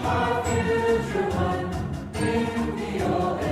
Our future one in the old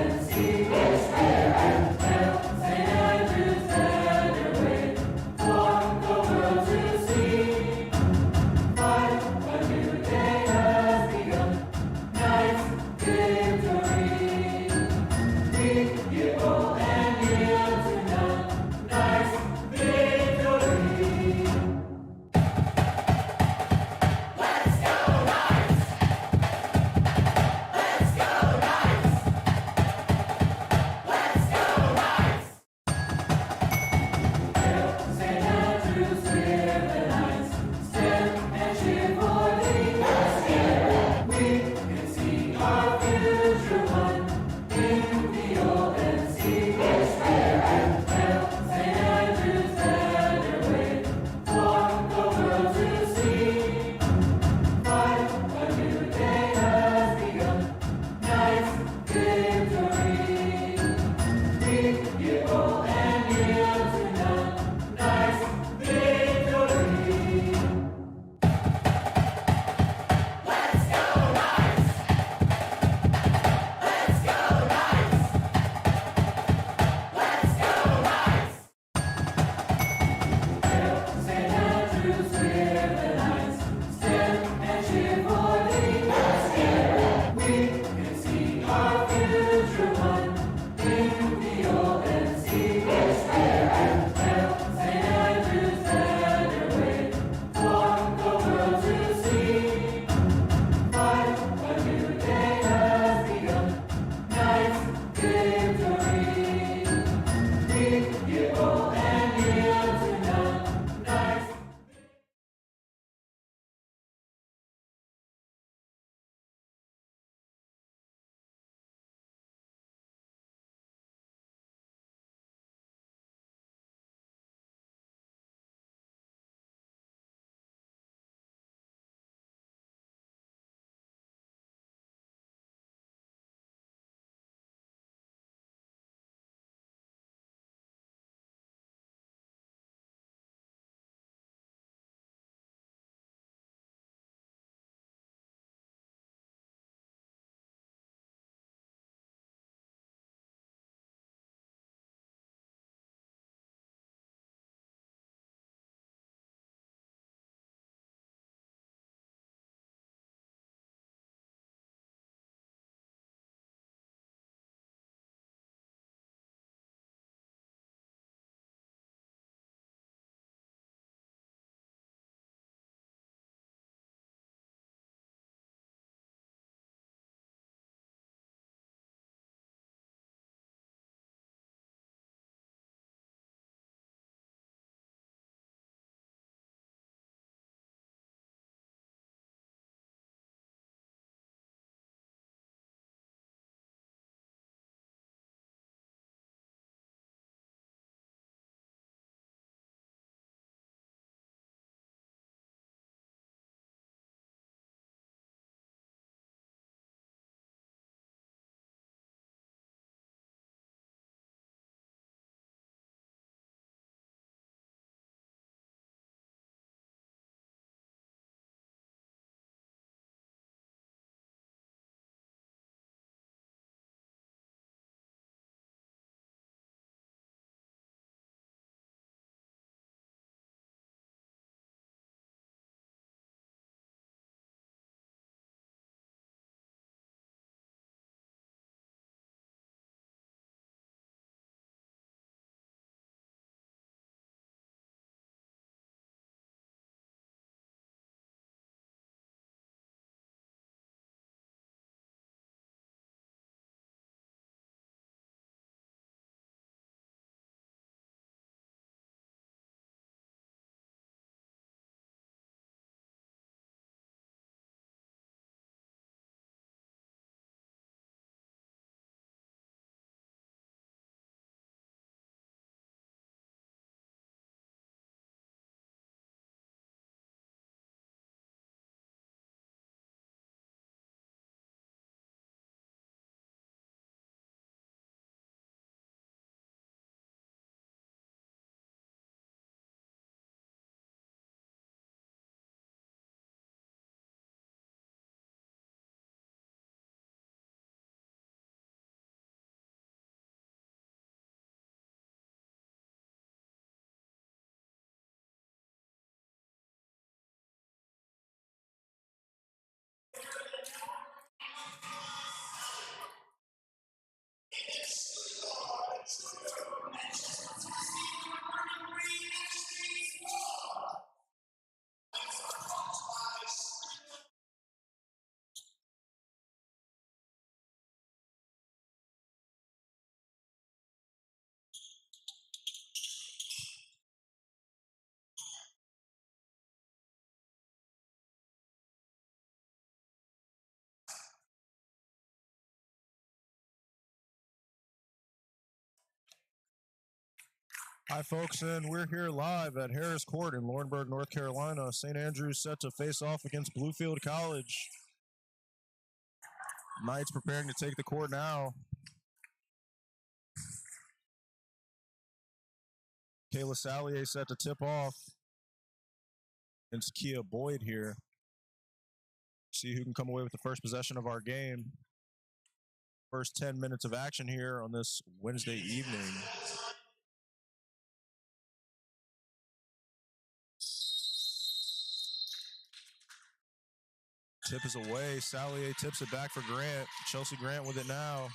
Hi, folks, and we're here live at Harris Court in Laurinburg, North Carolina. St. Andrews set to face off against Bluefield College. Knights preparing to take the court now. Kayla Sallier set to tip off against Kia Boyd here. See who can come away with the first possession of our game. First 10 minutes of action here on this Wednesday evening. Tip is away. Sallier tips it back for Grant. Chelsea Grant with it now.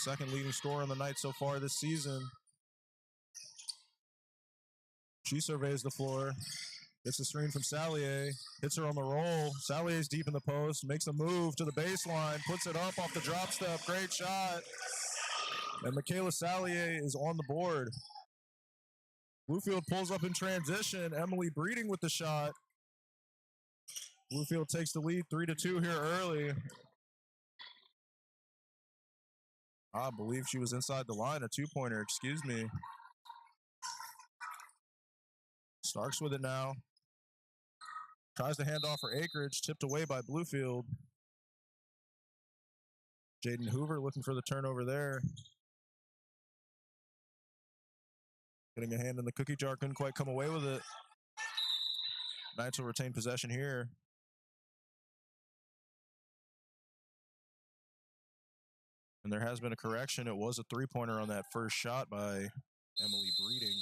Second leading scorer on the night so far this season. She surveys the floor. Gets the screen from Sallier. Hits her on the roll. Sallier's deep in the post. Makes a move to the baseline. Puts it up off the drop step. Great shot. And Michaela Sallier is on the board. Bluefield pulls up in transition. Emily Breeding with the shot. Bluefield takes the lead 3-2 here early. I believe she was inside the line, a two-pointer, excuse me. Starks with it now. Tries to hand off for Acreage, tipped away by Bluefield. Jaden Hoover looking for the turnover there. Getting a hand in the cookie jar, couldn't quite come away with it. Knights will retain possession here. And there has been a correction. It was a three-pointer on that first shot by Emily Breeding.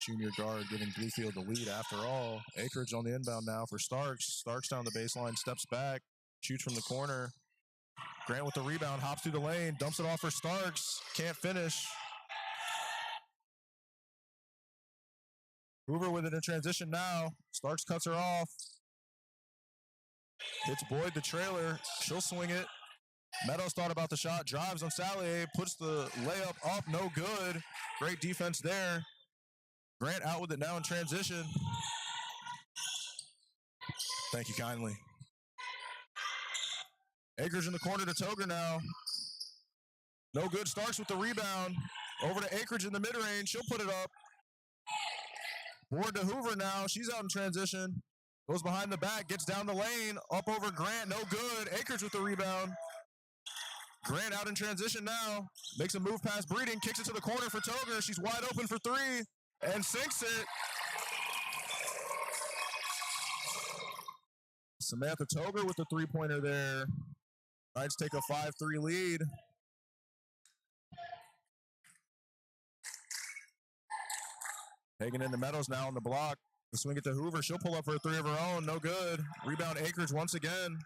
Junior guard giving Bluefield the lead after all. Acreage on the inbound now for Starks. Starks down the baseline, steps back, shoots from the corner. Grant with the rebound, hops through the lane, dumps it off for Starks. Can't finish. Hoover with it in transition now. Starks cuts her off. Hits Boyd, the trailer. She'll swing it. Meadows thought about the shot, drives on Sallier, puts the layup up, no good. Great defense there. Grant out with it now in transition. Thank you kindly. Acreage in the corner to Toger now. No good. Starks with the rebound. Over to Acreage in the mid-range. She'll put it up. Board to Hoover now. She's out in transition. Goes behind the back. Gets down the lane. Up over Grant. No good. Acreage with the rebound. Grant out in transition now. Makes a move past Breeding. Kicks it to the corner for Toger. She's wide open for three. And sinks it. Samantha Toger with the three-pointer there. Knights take a 5-3 lead. Hagen into Meadows now on the block. Swing it to Hoover. She'll pull up for a three of her own. No good. Rebound Acreage once again.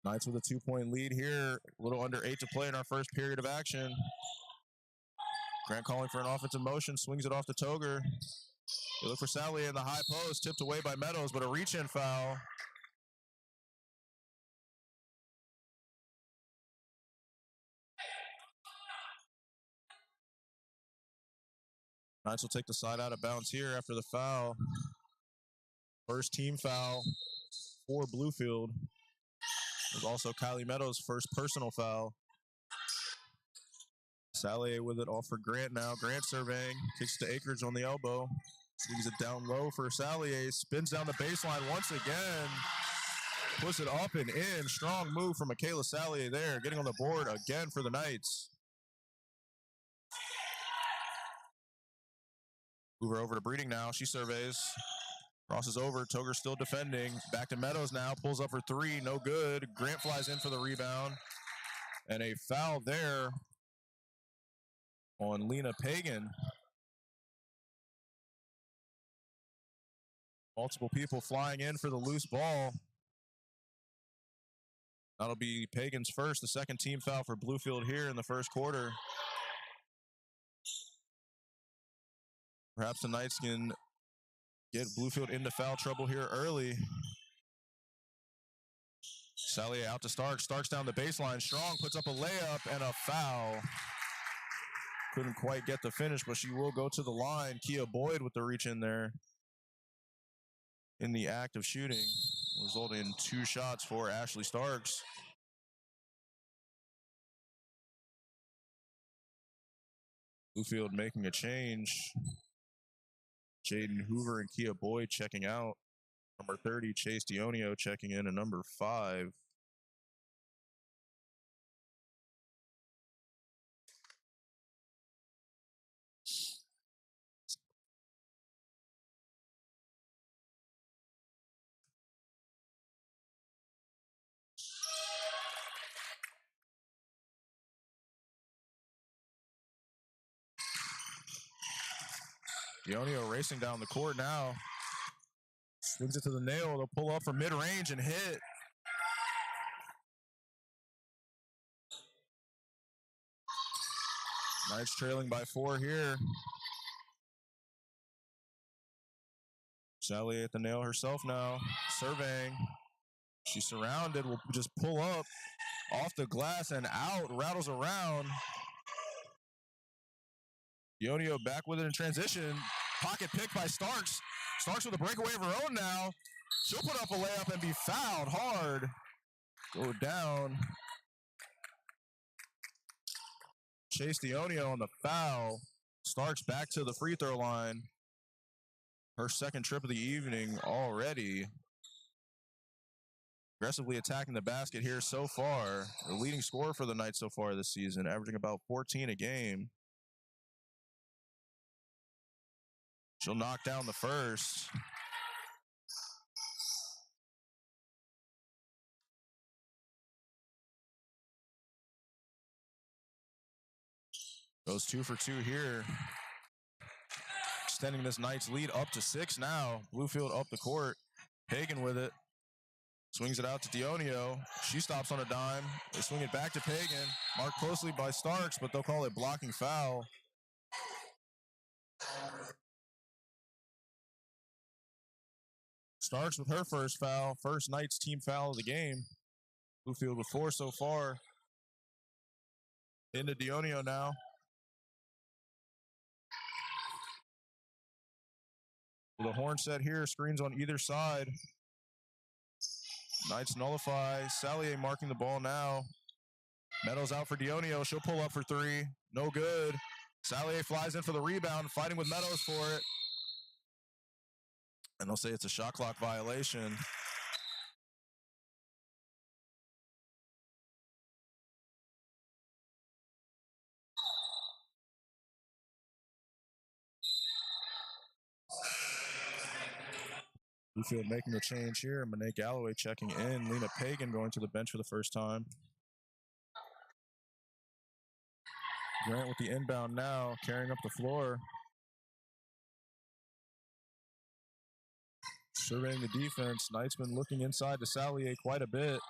Knights with a 2-point lead here. A little under 8 to play in our first period of action. Grant calling for an offensive motion. Swings it off to Toger. They look for Sallier in the high post. Tipped away by Meadows, but a reach-in foul. Knights will take the side out of bounds here after the foul. First team foul for Bluefield. It was also Kylie Meadows' first personal foul. Sallier with it off for Grant now. Grant surveying. Kicks to Acreage on the elbow. Swings it down low for Sallier. Spins down the baseline once again. Puts it up and in. Strong move from Michaela Sallier there. Getting on the board again for the Knights. Hoover over to Breeding now. She surveys. Crosses over. Toger still defending. Back to Meadows now. Pulls up for three. No good. Grant flies in for the rebound. And a foul there on Lena Pagan. Multiple people flying in for the loose ball. That'll be Pagan's first, the second team foul for Bluefield here in the first quarter. Perhaps the Knights can get Bluefield into foul trouble here early. Sallier out to Starks. Starks down the baseline. Strong puts up a layup and a foul. Couldn't quite get the finish, but she will go to the line. Kia Boyd with the reach in there. In the act of shooting. resulting in 2 shots for Ashley Starks. Bluefield making a change. Jaden Hoover and Kia Boyd checking out. Number 30, Chase Dionio checking in, and number 5. Dionio racing down the court now. Swings it to the nail. They'll pull up from mid-range and hit. Knights trailing by 4 here. Sally at the nail herself now. Surveying. She's surrounded. Will just pull up off the glass and out. Rattles around. Dionio back with it in transition. Pocket pick by Starks. Starks with a breakaway of her own now. She'll put up a layup and be fouled hard. Go down. Chase Dionio on the foul. Starks back to the free throw line. Her second trip of the evening already. Aggressively attacking the basket here so far. The leading scorer for the Knights so far this season, averaging about 14 a game. She'll knock down the first. Goes 2 for 2 here. Extending this Knights lead up to 6 now. Bluefield up the court. Pagan with it. Swings it out to Dionio. She stops on a dime. They swing it back to Pagan. Marked closely by Starks, but they'll call it blocking foul. Starks with her first foul. First Knights team foul of the game. Bluefield with 4 so far. Into Dionio now. With a horn set here, screens on either side. Knights nullify. Salier marking the ball now. Meadows out for Dionio. She'll pull up for 3. No good. Salier flies in for the rebound, fighting with Meadows for it. And they'll say it's a shot clock violation. Bluefield making a change here. Monet Galloway checking in. Lena Pagan going to the bench for the first time. Grant with the inbound now, carrying up the floor. Surveying the defense. Knight's been looking inside to Salier quite a bit.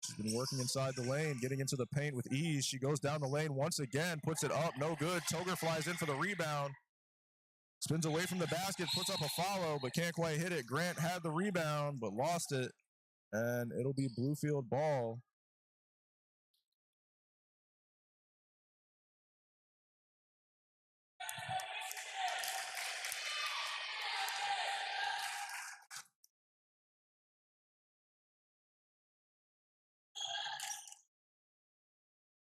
She's been working inside the lane, getting into the paint with ease. She goes down the lane once again, puts it up, no good. Toger flies in for the rebound. Spins away from the basket, puts up a follow, but can't quite hit it. Grant had the rebound, but lost it. And it'll be Bluefield ball.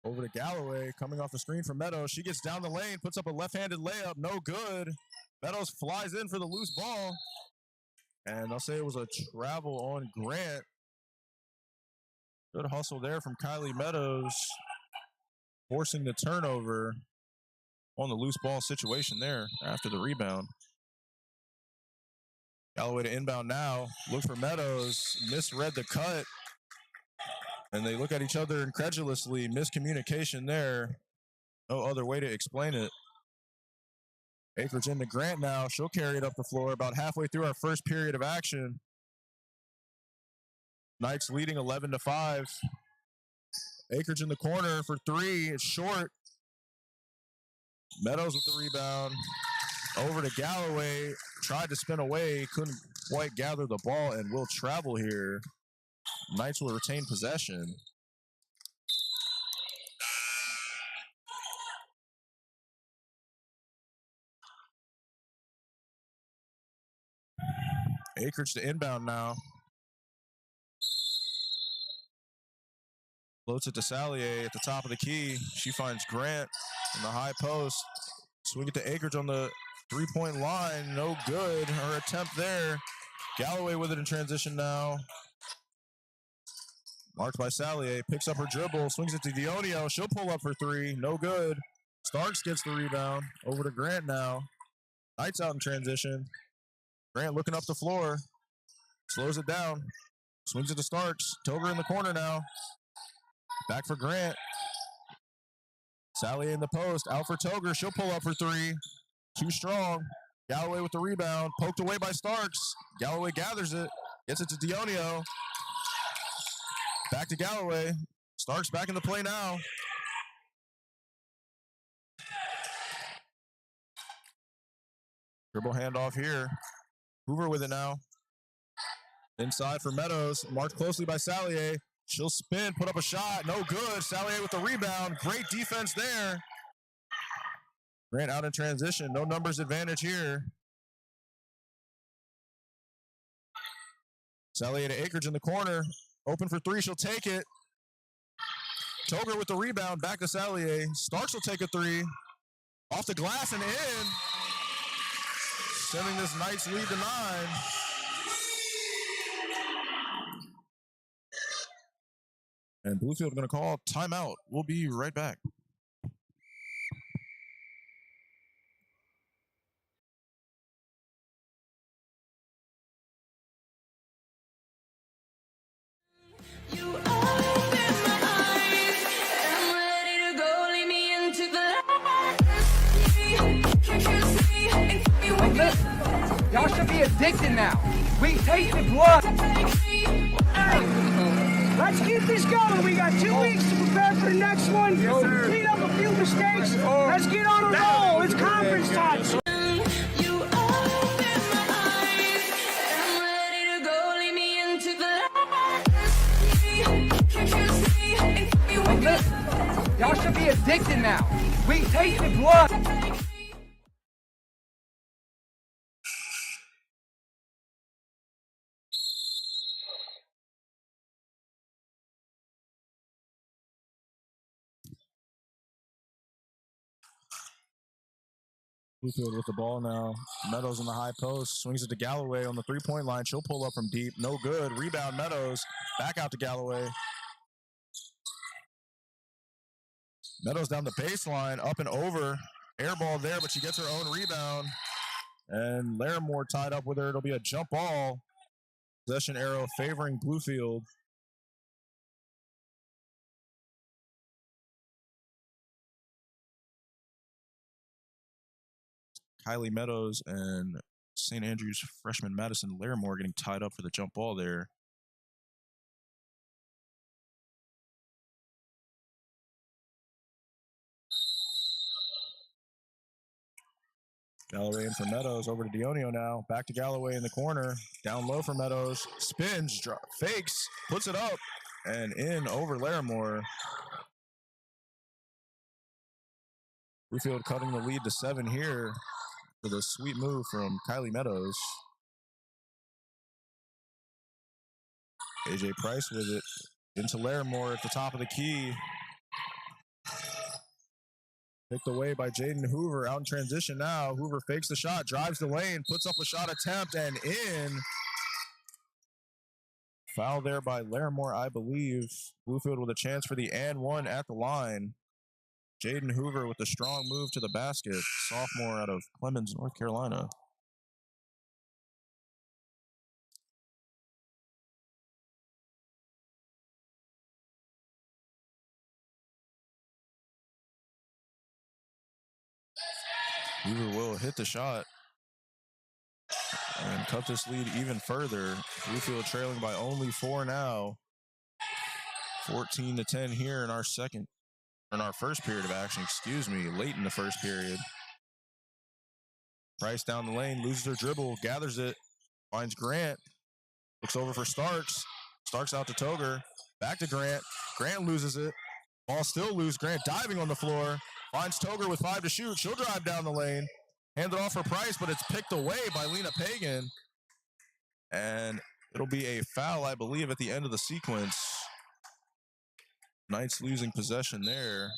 Over to Galloway, coming off the screen from Meadows. She gets down the lane, puts up a left-handed layup, no good. Meadows flies in for the loose ball. And I'll say it was a travel on Grant. Good hustle there from Kylie Meadows, forcing the turnover on the loose ball situation there after the rebound. Galloway to inbound now, look for Meadows, misread the cut. And they look at each other incredulously. Miscommunication there. No other way to explain it. Akers into Grant now. She'll carry it up the floor about halfway through our first period of action. Knights leading 11-5. Akers in the corner for 3. It's short. Meadows with the rebound. Over to Galloway. Tried to spin away. Couldn't quite gather the ball and will travel here. Knights will retain possession. Akers to inbound now. Floats it to Salier at the top of the key. She finds Grant in the high post. Swing it to Akridge on the three-point line. No good. Her attempt there. Galloway with it in transition now. Marked by Salier. Picks up her dribble. Swings it to Dionio. She'll pull up for three. No good. Starks gets the rebound. Over to Grant now. Knights out in transition. Grant looking up the floor. Slows it down. Swings it to Starks. Toger in the corner now. Back for Grant. Salier in the post. Out for Toger. She'll pull up for three. Too strong. Galloway with the rebound. Poked away by Starks. Galloway gathers it. Gets it to Dionio. Back to Galloway. Starks back in the play now. Dribble handoff here. Hoover with it now. Inside for Meadows. Marked closely by Salier. She'll spin, put up a shot. No good. Salier with the rebound. Great defense there. Grant out in transition. No numbers advantage here. Salier to Akridge in the corner. Open for three. She'll take it. Toger with the rebound. Back to Salier. Starks will take a three. Off the glass and in. Sending this Knights lead to 9. And Bluefield going to call timeout. We'll be right back. You open my eyes, I'm ready to go, lead me into the light. Can't you see? And keep me waking. Y'all should be addicted now. We tasted blood. Hey, let's keep this going. We got 2 weeks to prepare for the next one. Clean up a few mistakes. Let's get on a roll. It's conference time. You open my eyes, I'm ready to go, lead me into the light. Can't you see? And keep me waking. Y'all should be addicted now. We tasted blood. Bluefield with the ball now. Meadows in the high post. Swings it to Galloway on the three-point line. She'll pull up from deep. No good. Rebound Meadows. Back out to Galloway. Meadows down the baseline. Up and over. Air ball there, but she gets her own rebound. And Larimore tied up with her. It'll be a jump ball. Possession arrow favoring Bluefield. Kylie Meadows and St. Andrews freshman Madison Larimore getting tied up for the jump ball there. Galloway in for Meadows. Over to Dionio now. Back to Galloway in the corner. Down low for Meadows. Spins, fakes, puts it up, and in over Larimore. Bluefield cutting the lead to 7 here with a sweet move from Kylie Meadows. AJ Price with it into Larimore at the top of the key. Picked away by Jaden Hoover, out in transition now. Hoover fakes the shot, drives the lane, puts up a shot attempt, and in. Foul there by Larimore, I believe. Bluefield with a chance for the and one at the line. Jaden Hoover with a strong move to the basket. Sophomore out of Clemens, North Carolina. Hoover will hit the shot and cut this lead even further. Bluefield trailing by only 4 now. 14-10 here in our first period of action, late in the first period. Price down the lane, loses her dribble, gathers it, finds Grant, looks over for Starks. Starks out to Toger, back to Grant. Grant loses it. Ball still loose. Grant diving on the floor. Finds Toger with 5 to shoot. She'll drive down the lane. Hand it off for Price, but it's picked away by Lena Pagan. And it'll be a foul, I believe, at the end of the sequence. Knights losing possession there.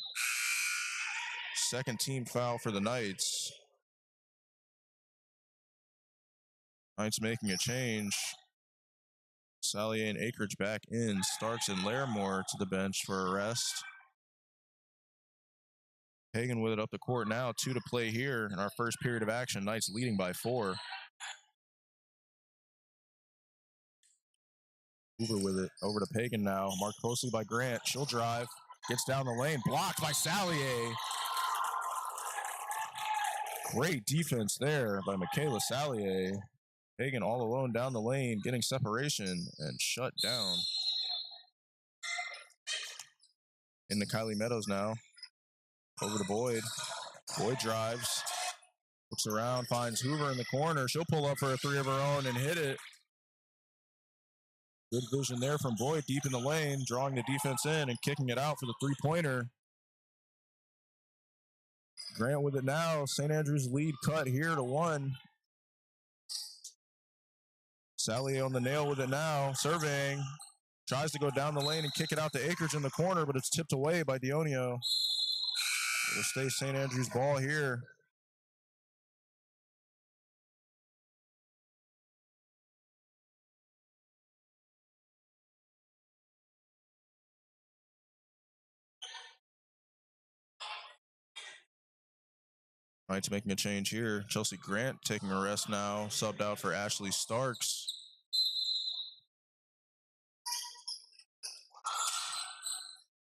Second team foul for the Knights. Knights making a change. Salier and Akridge back in. Starks and Larimore to the bench for a rest. Hagan with it up the court now. 2 to play here in our first period of action. Knights leading by 4. Hoover with it. Over to Pagan now. Marked closely by Grant. She'll drive. Gets down the lane. Blocked by Salier. Great defense there by Michaela Salier. Pagan all alone down the lane, getting separation and shut down. Into Kylie Meadows now. Over to Boyd. Boyd drives. Looks around, finds Hoover in the corner. She'll pull up for a 3 of her own and hit it. Good vision there from Boyd deep in the lane, drawing the defense in and kicking it out for the 3-pointer. Grant with it now. St. Andrews lead cut here to 1. Salier on the nail with it now. Surveying. Tries to go down the lane and kick it out to Akridge in the corner, but it's tipped away by Dionio. It'll stay St. Andrews ball here. Knights making a change here. Chelsea Grant taking a rest now. Subbed out for Ashley Starks.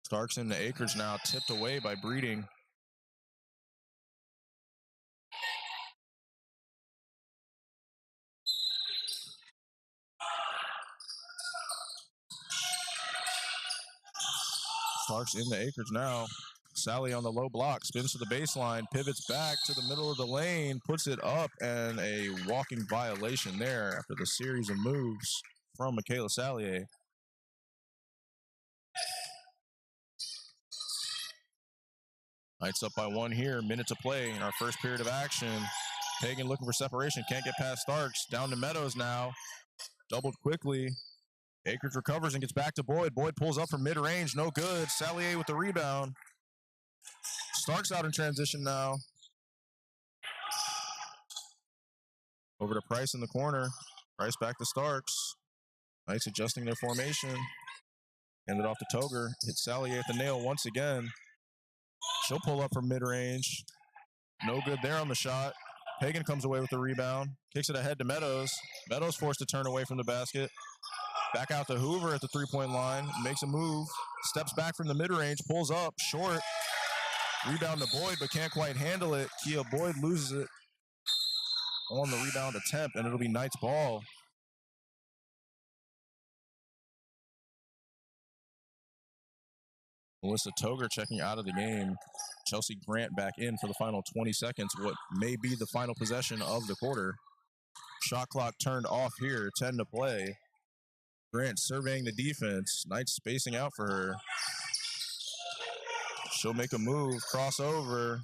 Starks into Akridge now. Tipped away by Breeding. Starks into Akridge now. Sally on the low block, spins to the baseline, pivots back to the middle of the lane, puts it up, and a walking violation there after the series of moves from Michaela Salier. Knights up by 1 here, minute to play in our first period of action. Pagan looking for separation, can't get past Starks. Down to Meadows now, doubled quickly. Akridge recovers and gets back to Boyd. Boyd pulls up from mid-range, no good. Salier with the rebound. Starks out in transition now. Over to Price in the corner. Price back to Starks. Knights adjusting their formation. Hand it off to Toger. Hit Salier at the nail once again. She'll pull up from mid-range. No good there on the shot. Pagan comes away with the rebound. Kicks it ahead to Meadows. Meadows forced to turn away from the basket. Back out to Hoover at the 3-point line. Makes a move. Steps back from the mid-range. Pulls up. Short. Rebound to Boyd, but can't quite handle it. Kia Boyd loses it on the rebound attempt, and it'll be Knights ball. Melissa Toger checking out of the game. Chelsea Grant back in for the final 20 seconds, what may be the final possession of the quarter. Shot clock turned off here, 10 to play. Grant surveying the defense. Knights spacing out for her. She'll make a move, crossover,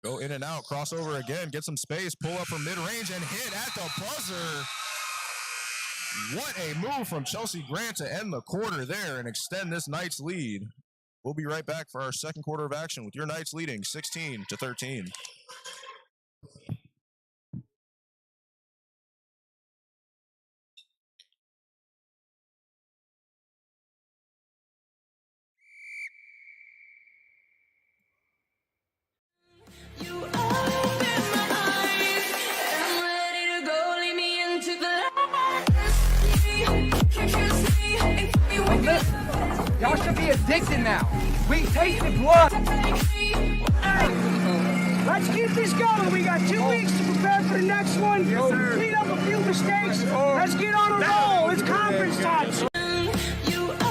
go in and out, crossover again, get some space, pull up from mid-range and hit at the buzzer. What a move from Chelsea Grant to end the quarter there and extend this Knights lead. We'll be right back for our second quarter of action with your Knights leading 16-13. You open my eyes, I'm ready to go, lead me into the light. Can't you see? And keep me waking up. Y'all should be addicted now. We tasted blood. Let's keep this going. We got 2 weeks to prepare for the next one. Clean up a few mistakes. Let's get on a roll. It's conference time. You open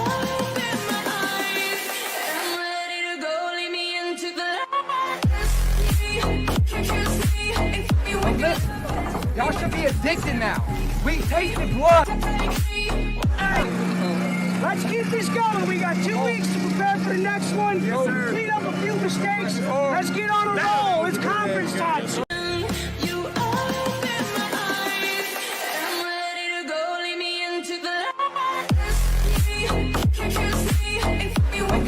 my eyes, I'm ready to go, lead me into the light. Can't you see? And keep me waking up. Y'all should be addicted now. We tasted blood. Let's keep this going. We got 2 weeks to prepare for the next one. Clean up a few mistakes. Let's get on a roll. It's conference time. You open my eyes, I'm ready to go, lead me into the light. Can't you see? And keep me waking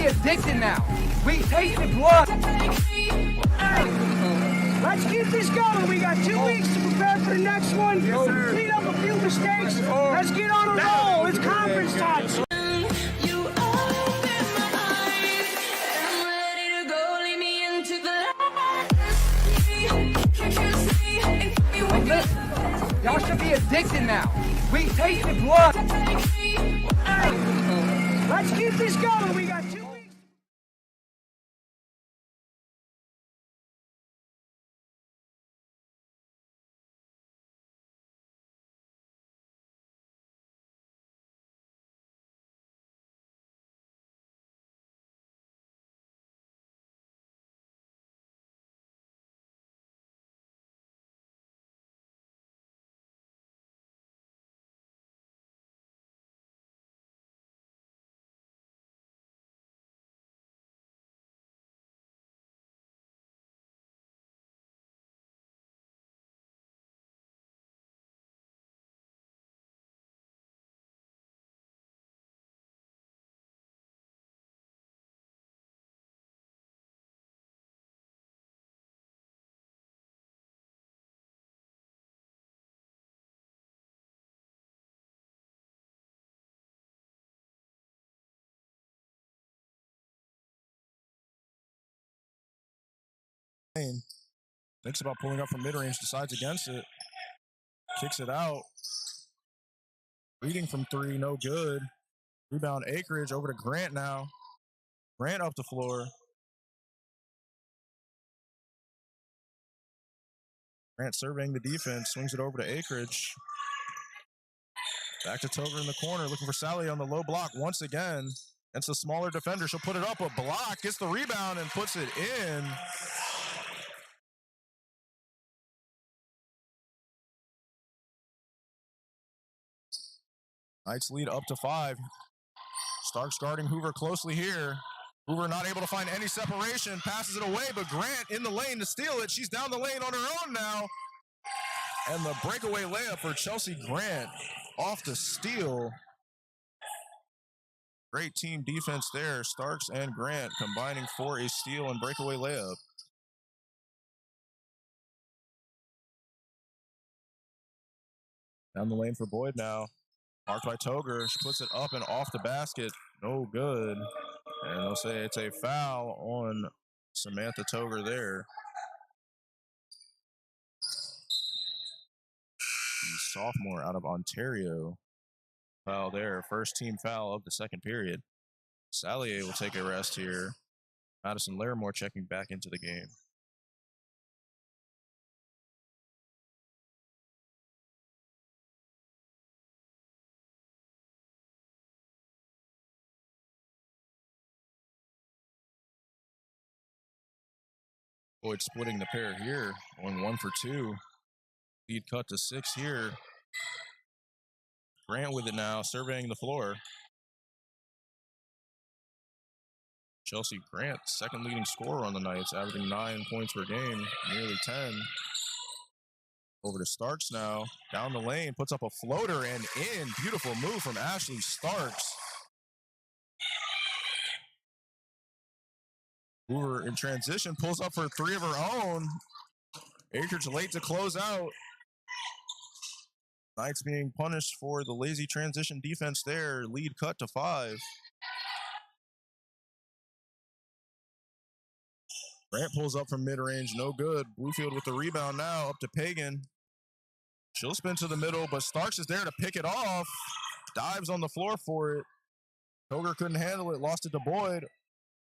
be addicted now. We tasted blood. Let's keep this going. We got 2 weeks to prepare for the next one. Clean up a few mistakes. Let's get on a roll. It's conference time. You open my eyes. I'm ready to go. Lead me into the light. Can't you see? And me But with listen, y'all should be addicted now. We tasted blood. Let's keep this going. We got 2 weeks. Thinks about pulling up from mid-range, decides against it. Kicks it out. Leading from 3, no good. Rebound Acreage over to Grant now. Grant up the floor. Grant surveying the defense, swings it over to Acreage. Back to Toger in the corner, looking for Sally on the low block once again. Against the smaller defender, she'll put it up, a block, gets the rebound and puts it in. Knights lead up to 5. Starks guarding Hoover closely here. Hoover not able to find any separation, passes it away, but Grant in the lane to steal it. She's down the lane on her own now. And the breakaway layup for Chelsea Grant off the steal. Great team defense there. Starks and Grant combining for a steal and breakaway layup. Down the lane for Boyd now. Marked by Toger. She puts it up and off the basket. No good. And they'll say it's a foul on Samantha Toger there. The sophomore out of Ontario. Foul there. First team foul of the second period. Salier will take a rest here. Madison Larimore checking back into the game. Boyd splitting the pair here, going 1 for 2. Lead cut to 6 here. Grant with it now, surveying the floor. Chelsea Grant, second leading scorer on the Knights, averaging 9 points per game, nearly 10. Over to Starks now, down the lane, puts up a floater and in. Beautiful move from Ashley Starks. Hoover in transition, pulls up for 3 of her own. Acreage late to close out. Knights being punished for the lazy transition defense there. Lead cut to 5. Grant pulls up from mid-range, no good. Bluefield with the rebound now, up to Pagan. She'll spin to the middle, but Starks is there to pick it off. Dives on the floor for it. Toger couldn't handle it, lost it to Boyd.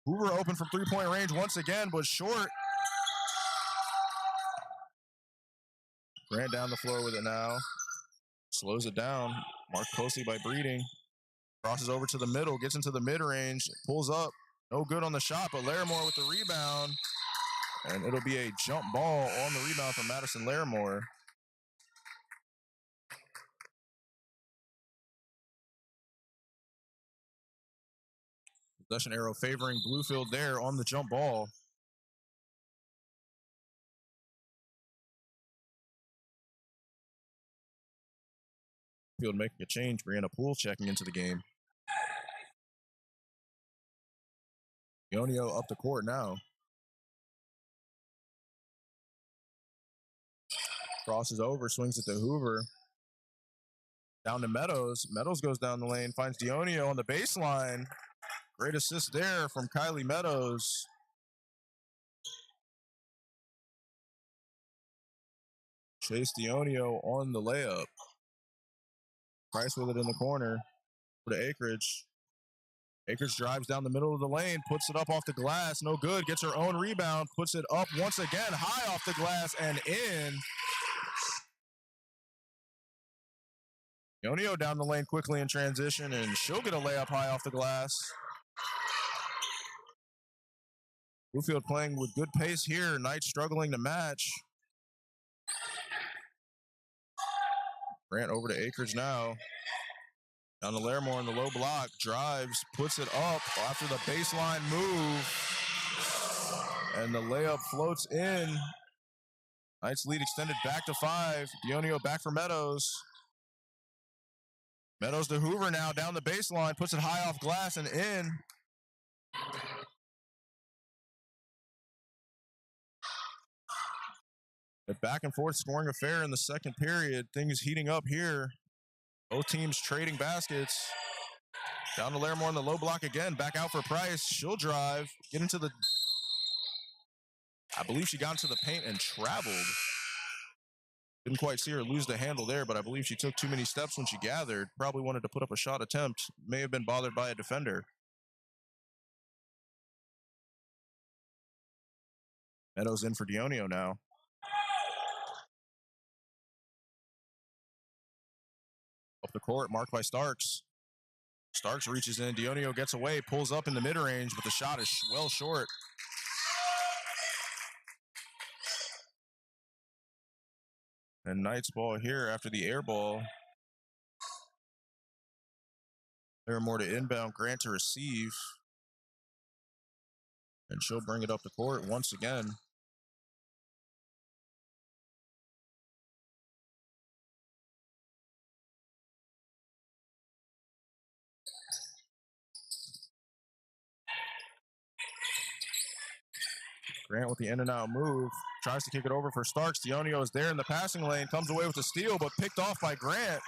Hoover open from three-point range once again, but short. Grant down the floor with it now. Slows it down. Marked closely by Breeding. Crosses over to the middle, gets into the mid-range, pulls up. No good on the shot, but Larimore with the rebound. And it'll be a jump ball on the rebound from Madison Larimore. Possession arrow favoring Bluefield there on the jump ball. Bluefield making a change. Brianna Poole checking into the game. Ionio up the court now. Crosses over, swings it to Hoover. Down to Meadows. Meadows goes down the lane, finds Dionio on the baseline. Great assist there from Kylie Meadows. Chase Dionio on the layup. Price with it in the corner for the Acreage. Acreage drives down the middle of the lane, puts it up off the glass. No good. Gets her own rebound, puts it up once again, high off the glass and in. Ionio down the lane quickly in transition, and she'll get a layup high off the glass. Bluefield playing with good pace here. Knight struggling to match. Grant over to Acreage now. Down to Larimore in the low block. Drives, puts it up after the baseline move. And the layup floats in. Knights lead extended back to 5. Dionio back for Meadows. Meadows to Hoover now down the baseline. Puts it high off glass and in. A back and forth scoring affair in the second period. Things heating up here. Both teams trading baskets. Down to Larimore in the low block again. Back out for Price. She'll drive. Get into the... I believe she got into the paint and traveled. Didn't quite see her lose the handle there, but I believe she took too many steps when she gathered. Probably wanted to put up a shot attempt. May have been bothered by a defender. Meadows in for Dionio now. Up the court, marked by Starks. Starks reaches in. Dionio gets away, pulls up in the mid-range, but the shot is well short. And Knight's ball here after the air ball. Larimore to inbound, Grant to receive. And she'll bring it up the court once again. Grant with the in and out move. Tries to kick it over for Starks. Dionio is there in the passing lane. Comes away with the steal, but picked off by Grant.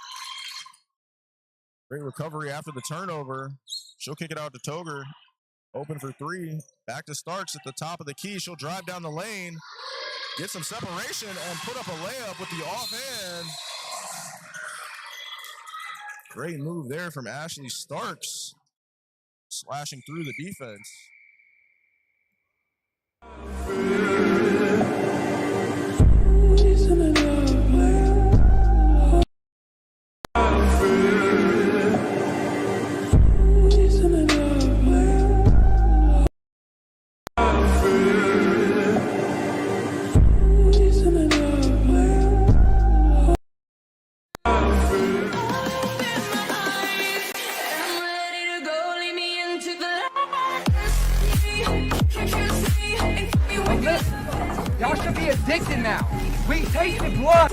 Great recovery after the turnover. She'll kick it out to Toger. Open for 3. Back to Starks at the top of the key. She'll drive down the lane. Get some separation and put up a layup with the offhand. Great move there from Ashley Starks. Slashing through the defense. Y'all should be addicted now. We tasted blood.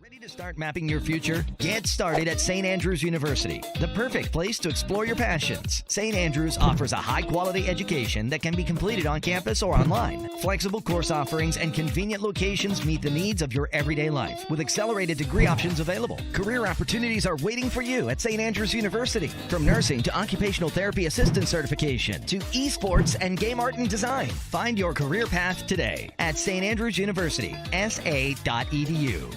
Ready to start mapping your future? Get started at St. Andrews University, the perfect place to explore your passions. St. Andrews offers a high-quality education that can be completed on campus or online. Flexible course offerings and convenient locations meet the needs of your everyday life, with accelerated degree options available. Career opportunities are waiting for you at St. Andrews University. From nursing to occupational therapy assistant certification to esports and game art and design. Find your career path today at St. Andrews University, sa.edu.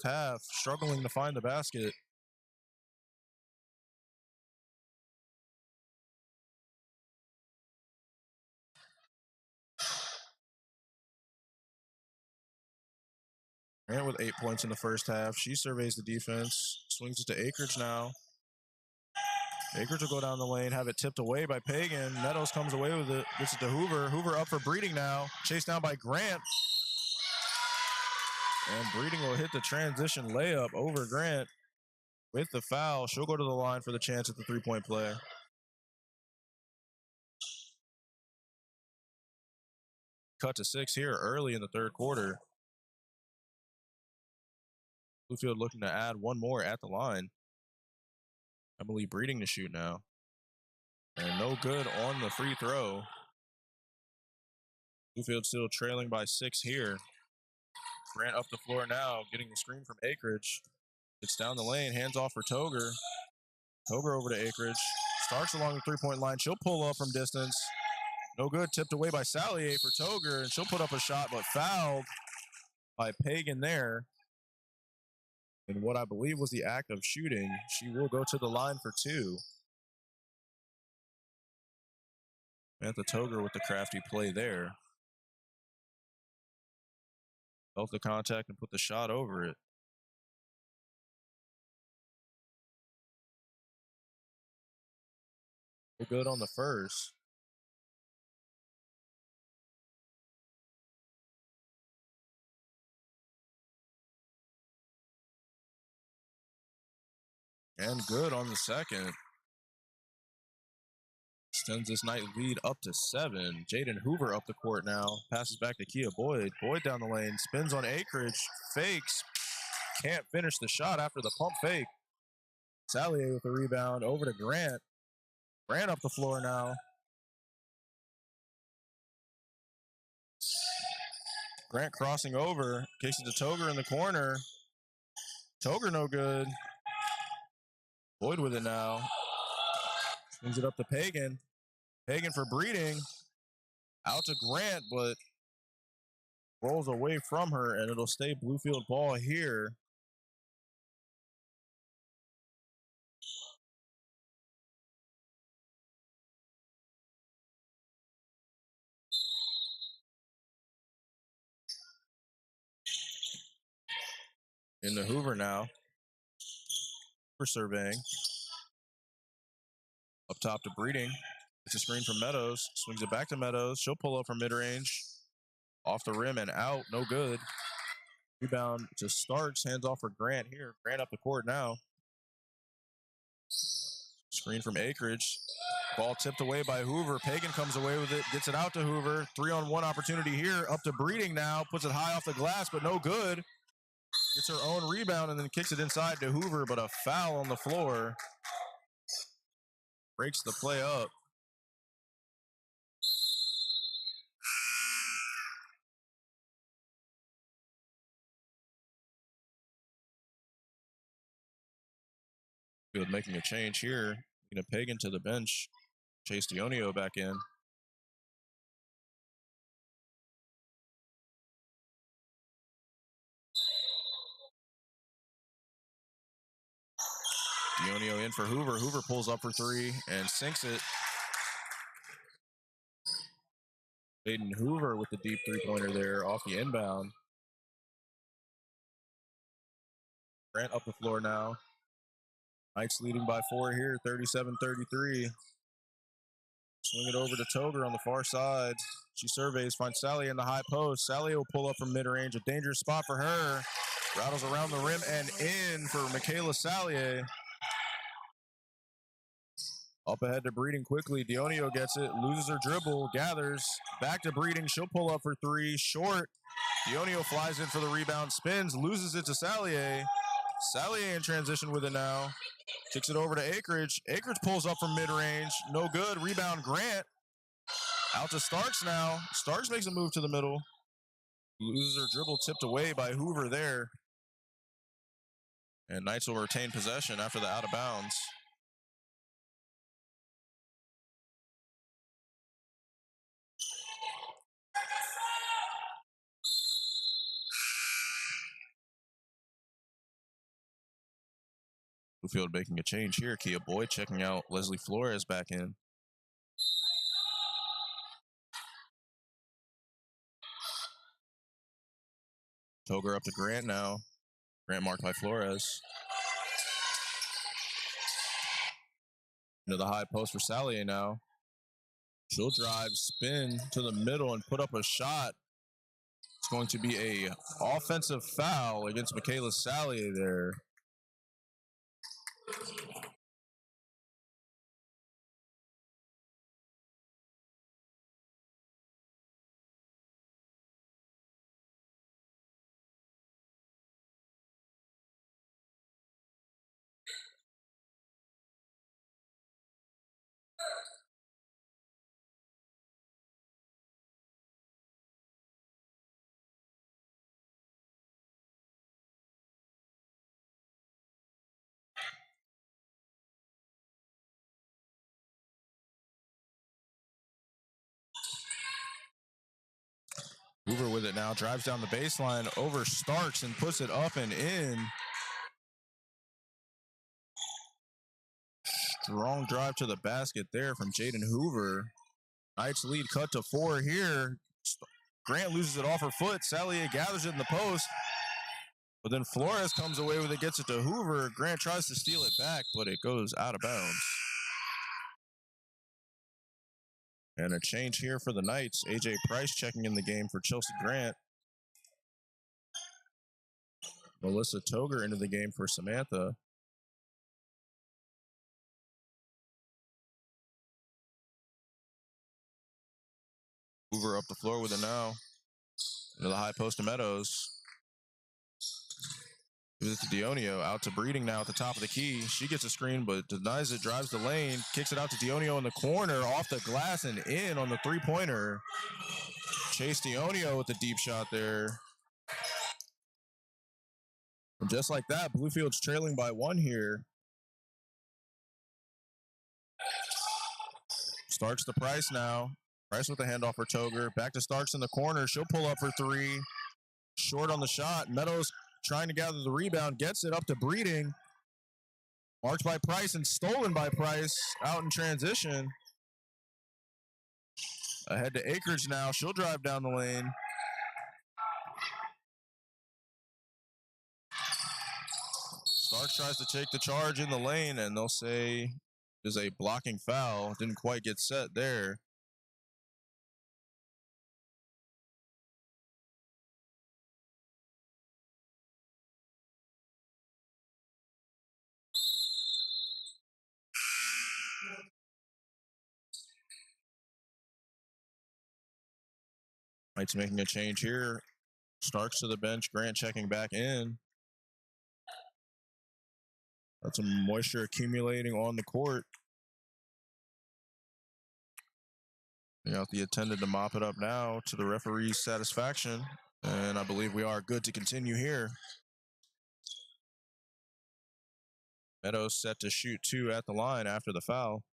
half, struggling to find the basket. Grant with 8 points in the first half. She surveys the defense, swings it to Akridge now. Akridge will go down the lane, have it tipped away by Pagan. Meadows comes away with it, gets it to Hoover. Hoover up for Breeding now, chased down by Grant. And Breeding will hit the transition layup over Grant with the foul. She'll go to the line for the chance at the three-point play. Cut to 6 here early in the third quarter. Bluefield looking to add one more at the line. Emily Breeding to shoot now. And no good on the free throw. Bluefield still trailing by 6 here. Grant up the floor now, getting the screen from Akridge. It's down the lane, hands off for Toger. Toger over to Akridge. Starks along the three-point line. She'll pull up from distance. No good, tipped away by Salier for Toger, and she'll put up a shot, but fouled by Pagan there. In what I believe was the act of shooting. She will go to the line for 2. Samantha Toger with the crafty play there. Felt the contact and put the shot over it. Good on the first. And good on the second. Extends this night lead up to 7. Jaden Hoover up the court now. Passes back to Kia Boyd. Boyd down the lane. Spins on Akridge. Fakes. Can't finish the shot after the pump fake. Salier with the rebound. Over to Grant. Grant up the floor now. Grant crossing over. Kicks it to Toger in the corner. Toger no good. Boyd with it now. Swings it up to Pagan. Pagan for Breeding. Out to Grant, but rolls away from her, and it'll stay Bluefield ball here. Into Hoover now. For surveying. Up top to Breeding. It's a screen from Meadows. Swings it back to Meadows. She'll pull up from mid-range. Off the rim and out. No good. Rebound to Starks. Hands off for Grant here. Grant up the court now. Screen from Akridge. Ball tipped away by Hoover. Pagan comes away with it. Gets it out to Hoover. 3-on-1 opportunity here. Up to Breeding now. Puts it high off the glass, but no good. Gets her own rebound and then kicks it inside to Hoover, but a foul on the floor. Breaks the play up. Good, making a change here. Getting a Pagan to the bench. Chase Dionio back in. Dionio in for Hoover. Hoover pulls up for 3 and sinks it. Jaden Hoover with the deep three-pointer there off the inbound. Grant up the floor now. Knights leading by 4 here, 37-33. Swing it over to Toger on the far side. She surveys, finds Sally in the high post. Sally will pull up from mid-range, a dangerous spot for her. Rattles around the rim and in for Michaela Salier. Up ahead to Breeding quickly. Dionio gets it, loses her dribble, gathers. Back to Breeding. She'll pull up for 3. Short. Dionio flies in for the rebound, spins, loses it to Salier. Salier in transition with it now. Kicks it over to Akridge. Akridge pulls up from mid-range. No good. Rebound Grant. Out to Starks now. Starks makes a move to the middle. Loses her dribble, tipped away by Hoover there. And Knights will retain possession after the out of bounds. Bluefield making a change here. Kia Boyd checking out Leslie Flores back in. Toger up to Grant now. Grant marked by Flores. Into the high post for Salier now. She'll drive, spin to the middle, and put up a shot. It's going to be a offensive foul against Michaela Salier there. Hoover with it now, drives down the baseline over Starks and puts it up and in. Strong drive to the basket there from Jaden Hoover. Knights lead cut to 4 here. Grant loses it off her foot. Salier gathers it in the post. But then Flores comes away with it, gets it to Hoover. Grant tries to steal it back, but it goes out of bounds. And a change here for the Knights. AJ Price checking in the game for Chelsea Grant. Melissa Toger into the game for Samantha. Hoover up the floor with it now. Into the high post to Meadows. Gives it to Dionio. Out to Breeding now at the top of the key. She gets a screen but denies it. Drives the lane. Kicks it out to Dionio in the corner. Off the glass and in on the three-pointer. Chase Dionio with the deep shot there. And just like that, Bluefield's trailing by 1 here. Starks to Price now. Price with the handoff for Toger. Back to Starks in the corner. She'll pull up for 3. Short on the shot. Meadows trying to gather the rebound. Gets it up to Breeding. Marked by Price and stolen by Price. Out in transition. Ahead to Acreage now. She'll drive down the lane. Starks tries to take the charge in the lane, and they'll say there's a blocking foul. Didn't quite get set there. Knights making a change here. Starks to the bench. Grant checking back in. Got some moisture accumulating on the court. Got the attendant to mop it up now to the referee's satisfaction. And I believe we are good to continue here. Meadows set to shoot 2 at the line after the foul.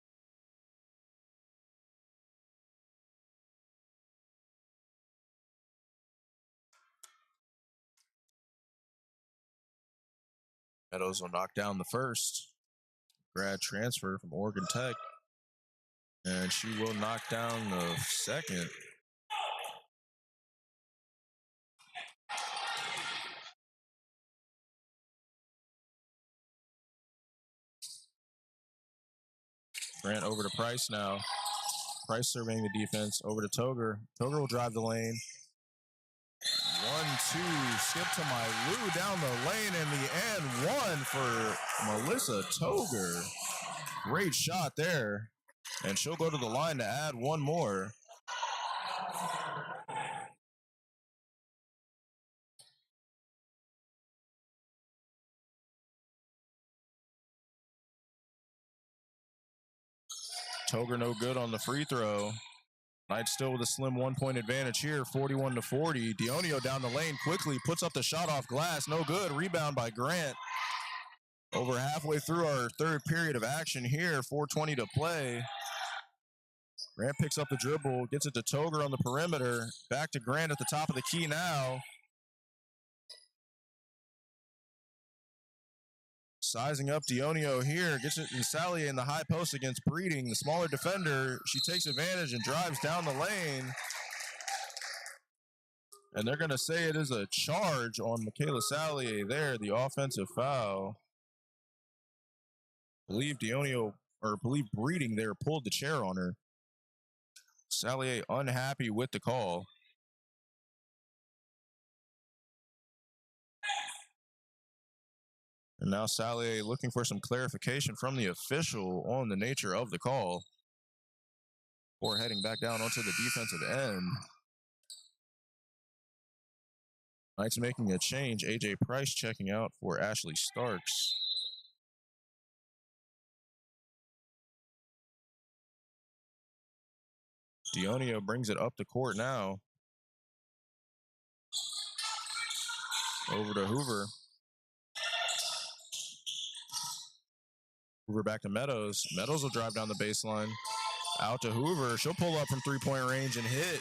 Meadows will knock down the first. Grad transfer from Oregon Tech. And she will knock down the second. Grant over to Price now. Price surveying the defense. Over to Toger. Toger will drive the lane. 1-2. Skip to Mylou down the lane in the end. 1 for Melissa Toger. Great shot there. And she'll go to the line to add 1 more. Toger no good on the free throw. Knights still with a slim 1-point advantage here, 41-40. Dionio down the lane quickly, puts up the shot off glass. No good. Rebound by Grant. Over halfway through our third period of action here, 4:20 to play. Grant picks up the dribble, gets it to Toger on the perimeter. Back to Grant at the top of the key now. Sizing up Dionio here. Gets it in Sally in the high post against Breeding. The smaller defender. She takes advantage and drives down the lane. And they're going to say it is a charge on Michaela Salier there, the offensive foul. Believe Breeding there pulled the chair on her. Salier unhappy with the call. And now Salier looking for some clarification from the official on the nature of the call. Before heading back down onto the defensive end. Knights making a change. AJ Price checking out for Ashley Starks. Dionio brings it up the court now. Over to Hoover. Hoover back to Meadows. Meadows will drive down the baseline. Out to Hoover. She'll pull up from three-point range and hit.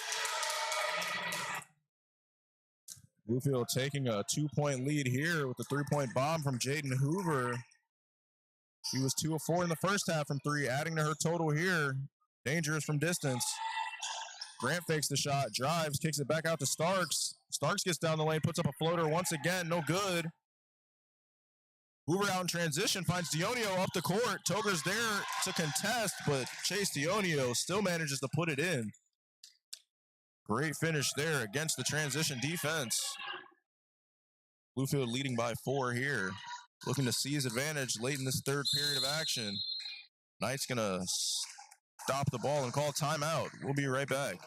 Bluefield taking a 2-point lead here with the three-point bomb from Jaden Hoover. She was 2 of 4 in the first half from three, adding to her total here. Dangerous from distance. Grant fakes the shot, drives, kicks it back out to Starks. Starks gets down the lane, puts up a floater once again, no good. Hoover out in transition, finds Dionio up the court. Toger's there to contest, but Chase Dionio still manages to put it in. Great finish there against the transition defense. Bluefield leading by 4 here. Looking to seize advantage late in this third period of action. Knight's gonna stop the ball and call timeout. We'll be right back.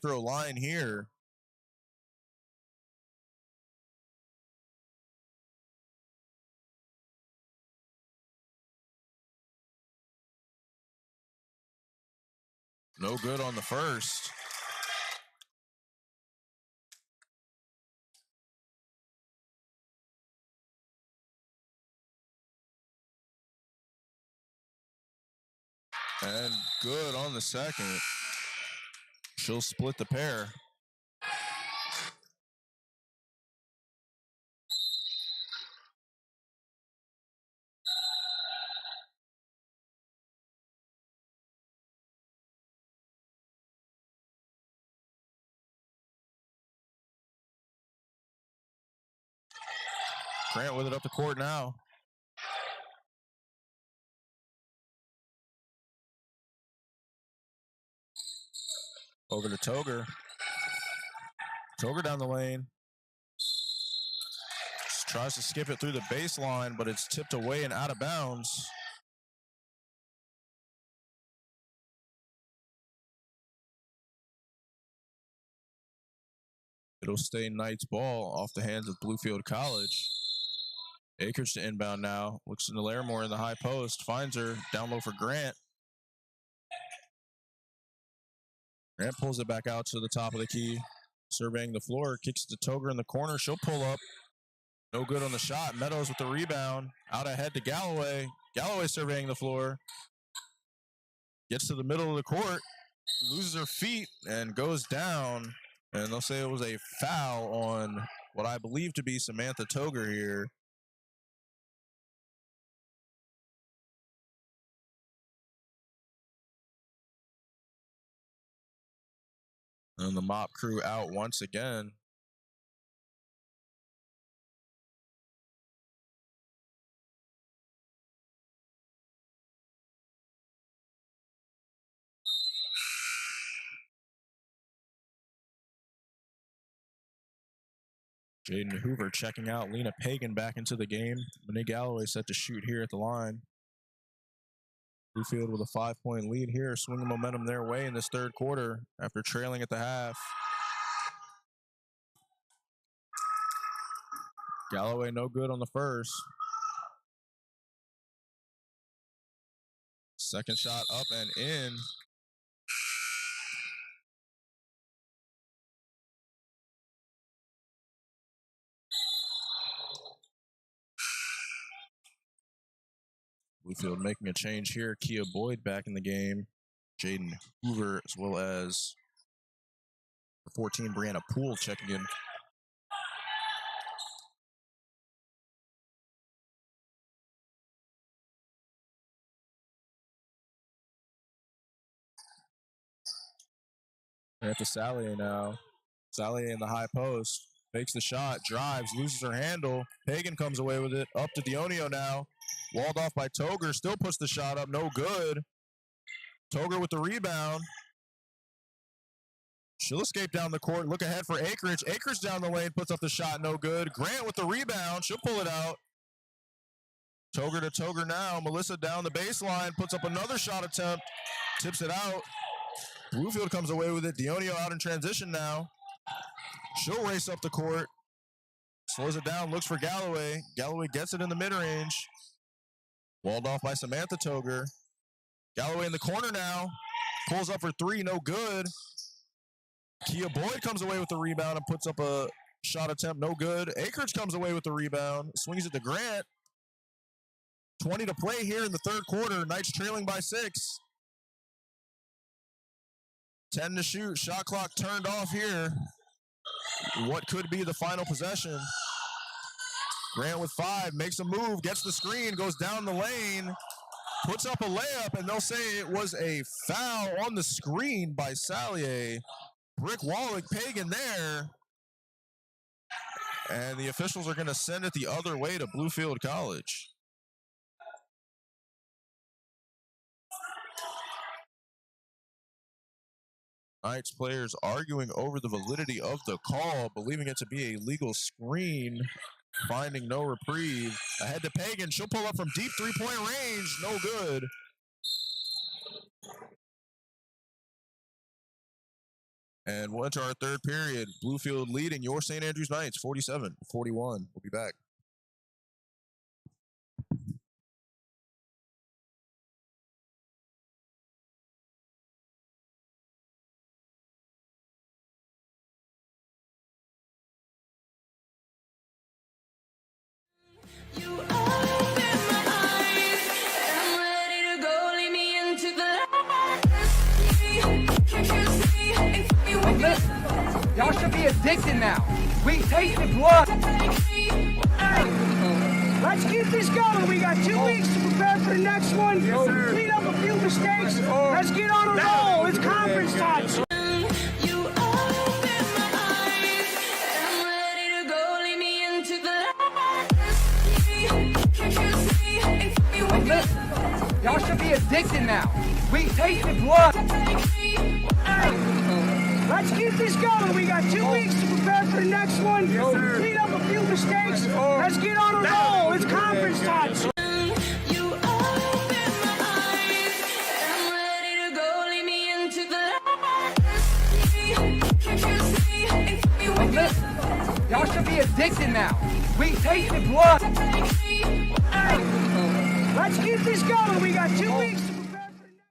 Throw line here. No good on the first. And good on the second. She'll split the pair. Grant with it up the court now. Over to Toger. Toger down the lane. Just tries to skip it through the baseline, but it's tipped away and out of bounds. It'll stay Knight's ball off the hands of Bluefield College. Akers to inbound now. Looks into Larimore in the high post. Finds her. Down low for Grant. Grant pulls it back out to the top of the key. Surveying the floor. Kicks to Toger in the corner. She'll pull up. No good on the shot. Meadows with the rebound. Out ahead to Galloway. Galloway surveying the floor. Gets to the middle of the court. Loses her feet and goes down. And they'll say it was a foul on what I believe to be Samantha Toger here. And the mop crew out once again. Jaden Hoover checking out. Lena Pagan back into the game. Monet Galloway set to shoot here at the line. Bluefield with a 5-point lead here, swinging momentum their way in this third quarter after trailing at the half. Galloway no good on the first. Second shot up and in. Bluefield making a change here. Kia Boyd back in the game. Jaden Hoover as well as the 14, Brianna Poole checking in. At the Salier now. Salier in the high post. Fakes the shot, drives, loses her handle. Pagan comes away with it. Up to Dionio now. Walled off by Toger. Still puts the shot up. No good. Toger with the rebound. She'll escape down the court. Look ahead for Akers. Akers down the lane. Puts up the shot. No good. Grant with the rebound. She'll pull it out. Toger to Toger now. Melissa down the baseline. Puts up another shot attempt. Tips it out. Bluefield comes away with it. Dionio out in transition now. She'll race up the court. Slows it down. Looks for Galloway. Galloway gets it in the mid-range. Walled off by Samantha Toger. Galloway in the corner now. Pulls up for three. No good. Kia Boyd comes away with the rebound and puts up a shot attempt. No good. Akers comes away with the rebound. Swings it to Grant. 20 to play here in the third quarter. Knights trailing by 6. 10 to shoot. Shot clock turned off here. What could be the final possession? Grant with 5. Makes a move. Gets the screen. Goes down the lane. Puts up a layup, and they'll say it was a foul on the screen by Salier. Brick Wallach Pagan there. And the officials are going to send it the other way to Bluefield College. Knights players arguing over the validity of the call, believing it to be a legal screen, finding no reprieve. Ahead to Pagan. She'll pull up from deep three-point range. No good. And we'll enter our third period. Bluefield leading your St. Andrews Knights 47-41. We'll be back. You open my eyes, I'm ready to go, lead me into the light. Y'all should be addicted now. We tasted blood. Let's get this going. We got 2 weeks to prepare for the next one. Clean up a few mistakes. Let's get on a roll. It's conference time. You open my eyes. I'm ready to go. Lead me into the light. Can't you see? It's me with Listen, y'all should be addicted now. We tasted blood. Let's get this going. We got 2 weeks to prepare for the next one. Clean up a few mistakes. Let's get on a roll. It's conference time. you open my eyes. I'm ready to go. Lead me into the light. Can't you see? It's me with Listen, y'all should be addicted now. We tasted blood. Let's get this going. We got 2 weeks to prepare for the next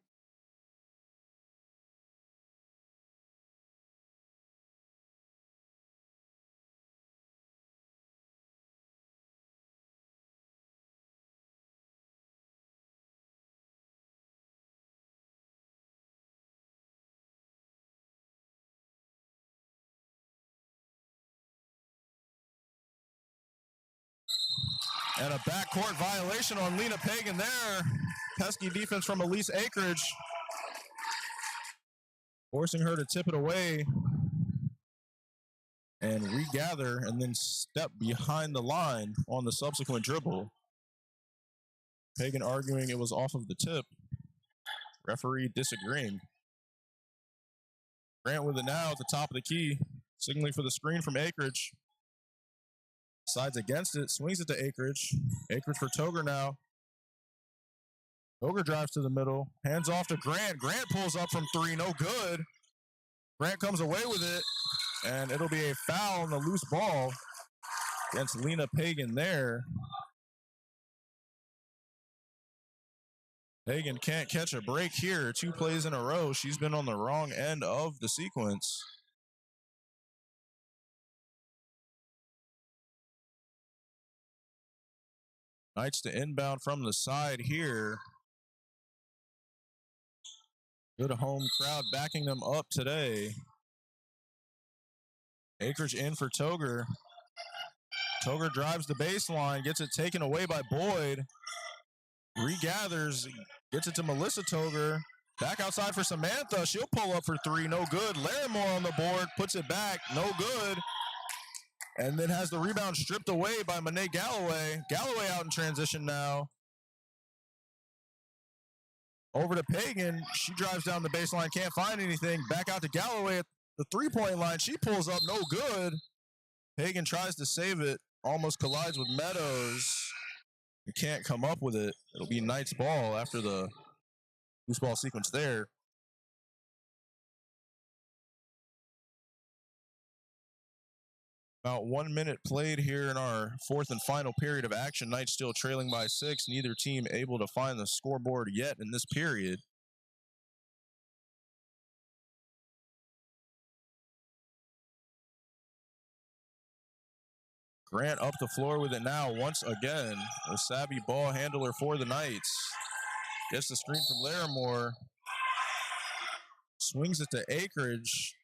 And a backcourt violation on Lena Pagan there. Pesky defense from Elise Acreage. Forcing her to tip it away and regather and then step behind the line on the subsequent dribble. Pagan arguing it was off of the tip. Referee disagreeing. Grant with it now at the top of the key, signaling for the screen from Acreage. Sides against it, swings it to Acreage. Acreage for Toger now. Toger drives to the middle, hands off to Grant. Grant pulls up from three, no good. Grant comes away with it, and it'll be a foul on the loose ball against Lena Pagan there. Pagan can't catch a break here. 2 plays in a row. She's been on the wrong end of the sequence. Knights to inbound from the side here. Good home crowd backing them up today. Acreage in for Toger. Toger drives the baseline, gets it taken away by Boyd. Regathers, gets it to Melissa Toger. Back outside for Samantha. She'll pull up for 3, no good. Larimore on the board, puts it back, no good. And then has the rebound stripped away by Monet Galloway. Galloway out in transition now. Over to Pagan. She drives down the baseline, can't find anything. Back out to Galloway at the 3-point line. She pulls up, no good. Pagan tries to save it. Almost collides with Meadows. You can't come up with it. It'll be Knights ball after the loose ball sequence there. About 1 minute played here in our 4th and final period of action. Knights still trailing by 6. Neither team able to find the scoreboard yet in this period. Grant up the floor with it now once again. A savvy ball handler for the Knights. Gets the screen from Larimore. Swings it to Acreage.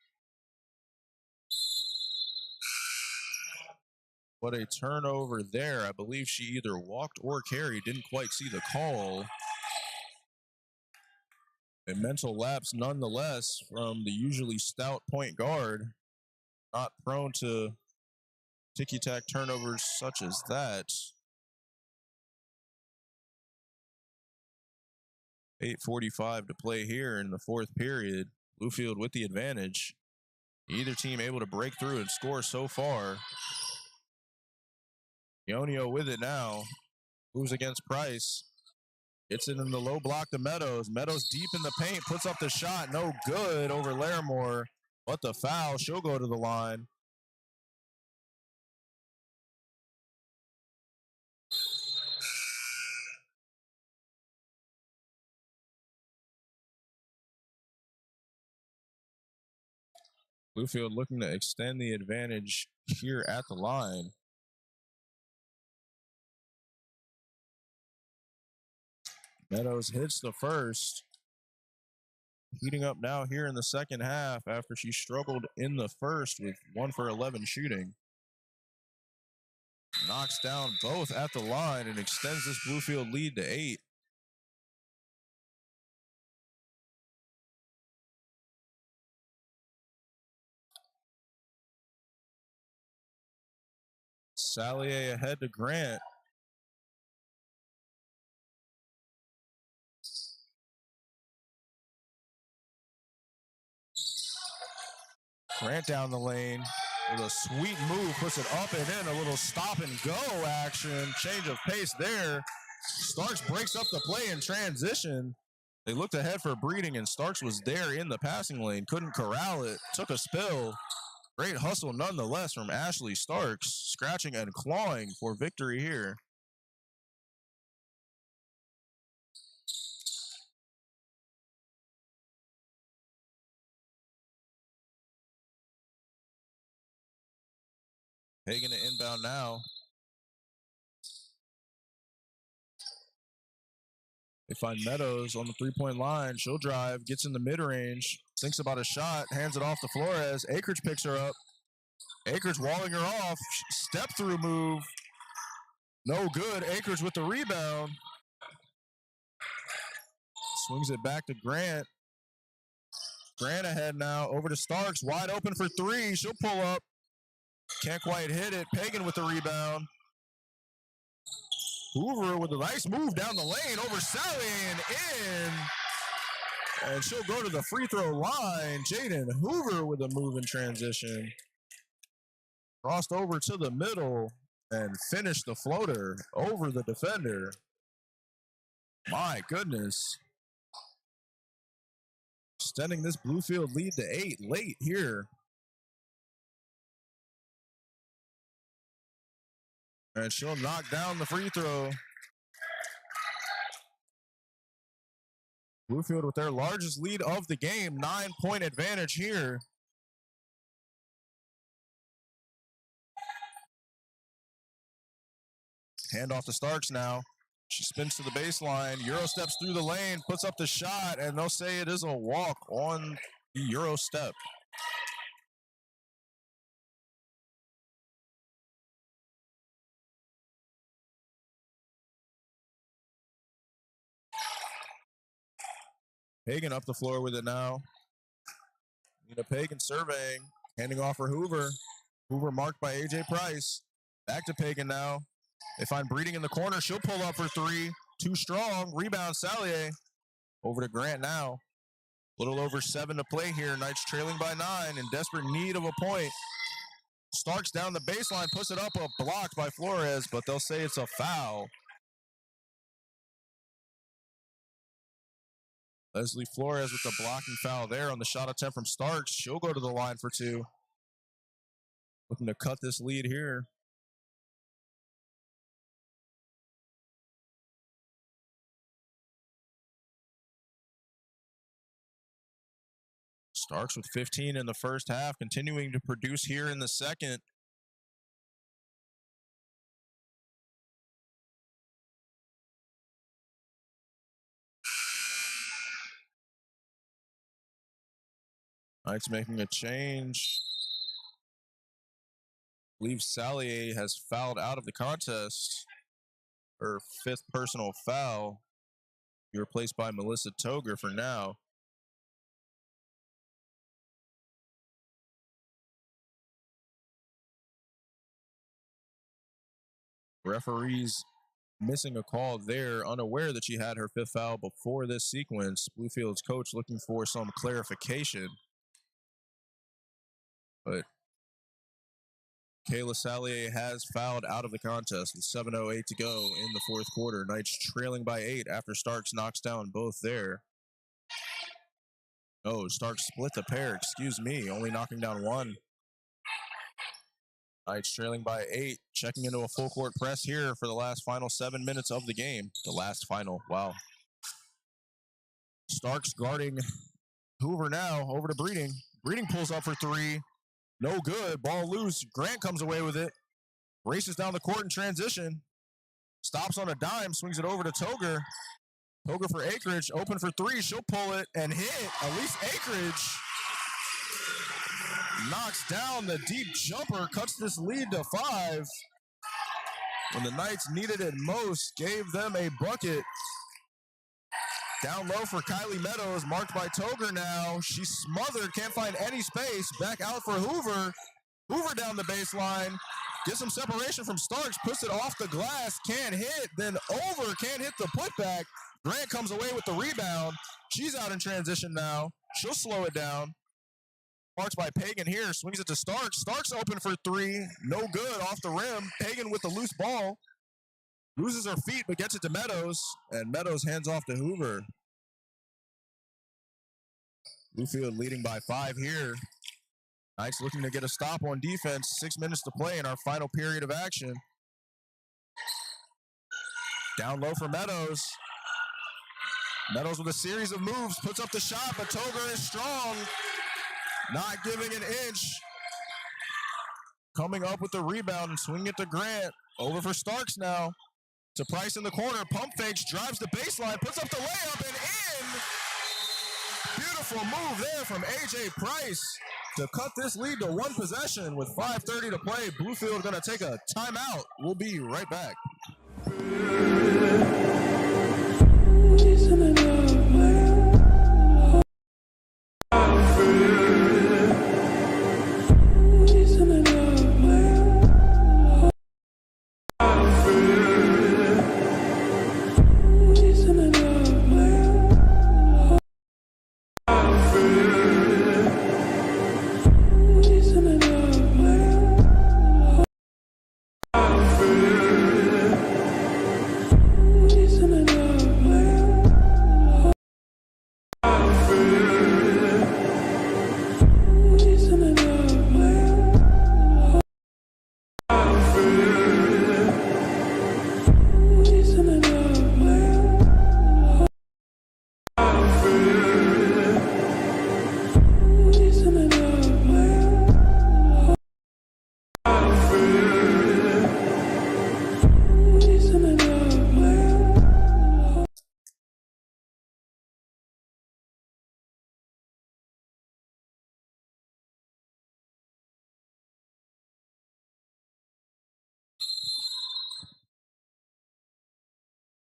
What a turnover there. I believe she either walked or carried. Didn't quite see the call. A mental lapse nonetheless from the usually stout point guard. Not prone to ticky-tack turnovers such as that. 8:45 to play here in the 4th period. Bluefield with the advantage. Either team able to break through and score so far. Ionio with it now. Moves against Price. Gets it in the low block to Meadows. Meadows deep in the paint. Puts up the shot. No good over Larimore. But the foul. She'll go to the line. Bluefield looking to extend the advantage here at the line. Meadows hits the first. Heating up now here in the second half after she struggled in the first with 1 for 11 shooting. Knocks down both at the line and extends this Bluefield lead to 8. Salier ahead to Grant. Grant down the lane with a sweet move, puts it up and in, a little stop and go action, change of pace there. Starks breaks up the play in transition. They looked ahead for Breeding, and Starks was there in the passing lane, couldn't corral it, took a spill. Great hustle nonetheless from Ashley Starks, scratching and clawing for victory here. Hagen to inbound now. They find Meadows on the three-point line. She'll drive, gets in the mid-range, thinks about a shot, hands it off to Flores. Akridge picks her up. Akridge walling her off. Step-through move. No good. Akridge with the rebound. Swings it back to Grant. Grant ahead now. Over to Starks. Wide open for three. She'll pull up. Can't quite hit it. Pagan with the rebound. Hoover with a nice move down the lane over Sally and in. And she'll go to the free throw line. Jaden Hoover with a move in transition. Crossed over to the middle and finished the floater over the defender. My goodness. Extending this Bluefield lead to 8 late here. And she'll knock down the free throw. Bluefield with their largest lead of the game, 9-point advantage here. Hand off to Starks now. She spins to the baseline. Euro steps through the lane, puts up the shot, and they'll say it is a walk on the Euro step. Pagan up the floor with it now. Nina Pagan surveying, handing off for Hoover. Hoover marked by AJ Price. Back to Pagan now. They find Breeding in the corner. She'll pull up for three. Too strong. Rebound Salier. Over to Grant now. Little over 7 to play here. Knights trailing by 9 in desperate need of a point. Starks down the baseline, puts it up, blocked by Flores, but they'll say it's a foul. Leslie Flores with the blocking foul there on the shot attempt from Starks. She'll go to the line for 2. Looking to cut this lead here. Starks with 15 in the first half, continuing to produce here in the second. Knights making a change. I believe Salier has fouled out of the contest. Her 5th personal foul. Be replaced by Melissa Toger for now. Referees missing a call there, unaware that she had her 5th foul before this sequence. Bluefield's coach looking for some clarification. But Kayla Salier has fouled out of the contest with 7:08 to go in the 4th quarter. Knights trailing by 8 after Starks knocks down both there. Oh, Starks split the pair, excuse me, only knocking down 1. Knights trailing by 8, checking into a full court press here for the last final 7 minutes of the game. The last final, wow. Starks guarding Hoover now, over to Breeding. Breeding pulls up for 3. No good, ball loose. Grant comes away with it. Races down the court in transition. Stops on a dime, swings it over to Toger. Toga for Acreage, open for three. She'll pull it and hit. At least Acreage knocks down the deep jumper, cuts this lead to 5. When the Knights needed it most, gave them a bucket. Down low for Kylie Meadows, marked by Toger now. She's smothered, can't find any space. Back out for Hoover. Hoover down the baseline. Gets some separation from Starks, puts it off the glass, can't hit. Then over, can't hit the putback. Grant comes away with the rebound. She's out in transition now. She'll slow it down. Marked by Pagan here, swings it to Starks. Starks open for three, no good, off the rim. Pagan with the loose ball. Loses her feet, but gets it to Meadows, and Meadows hands off to Hoover. Bluefield leading by 5 here. Knights looking to get a stop on defense. 6 minutes to play in our final period of action. Down low for Meadows. Meadows with a series of moves, puts up the shot, but Toger is strong. Not giving an inch. Coming up with the rebound and swinging it to Grant. Over for Starks now. To Price in the corner, pump fakes, drives the baseline, puts up the layup and in. Beautiful move there from AJ Price to cut this lead to 1 possession with 5:30 to play. Bluefield gonna take a timeout. We'll be right back.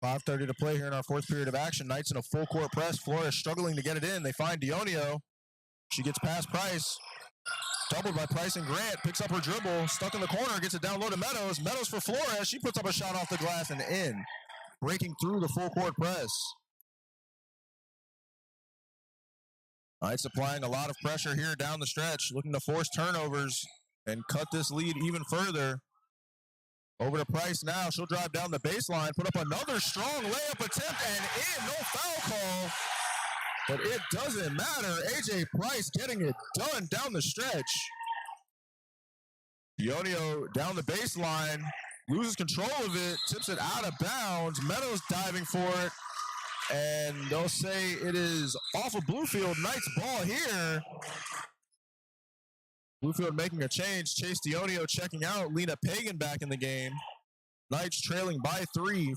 .5:30 to play here in our 4th period of action. Knights in a full court press. Flores struggling to get it in. They find Dionio. She gets past Price. Doubled by Price and Grant. Picks up her dribble. Stuck in the corner. Gets it down low to Meadows. Meadows for Flores. She puts up a shot off the glass and in. Breaking through the full court press. Knights applying a lot of pressure here down the stretch. Looking to force turnovers and cut this lead even further. Over to Price now. She'll drive down the baseline, put up another strong layup attempt and in. No foul call, but it doesn't matter. AJ Price getting it done down the stretch. Dionio down the baseline, loses control of it, tips it out of bounds. Meadows diving for it, and they'll say it is off of Bluefield. Knights ball here. Bluefield making a change. Chase Dionio checking out. Lena Pagan back in the game. Knights trailing by 3.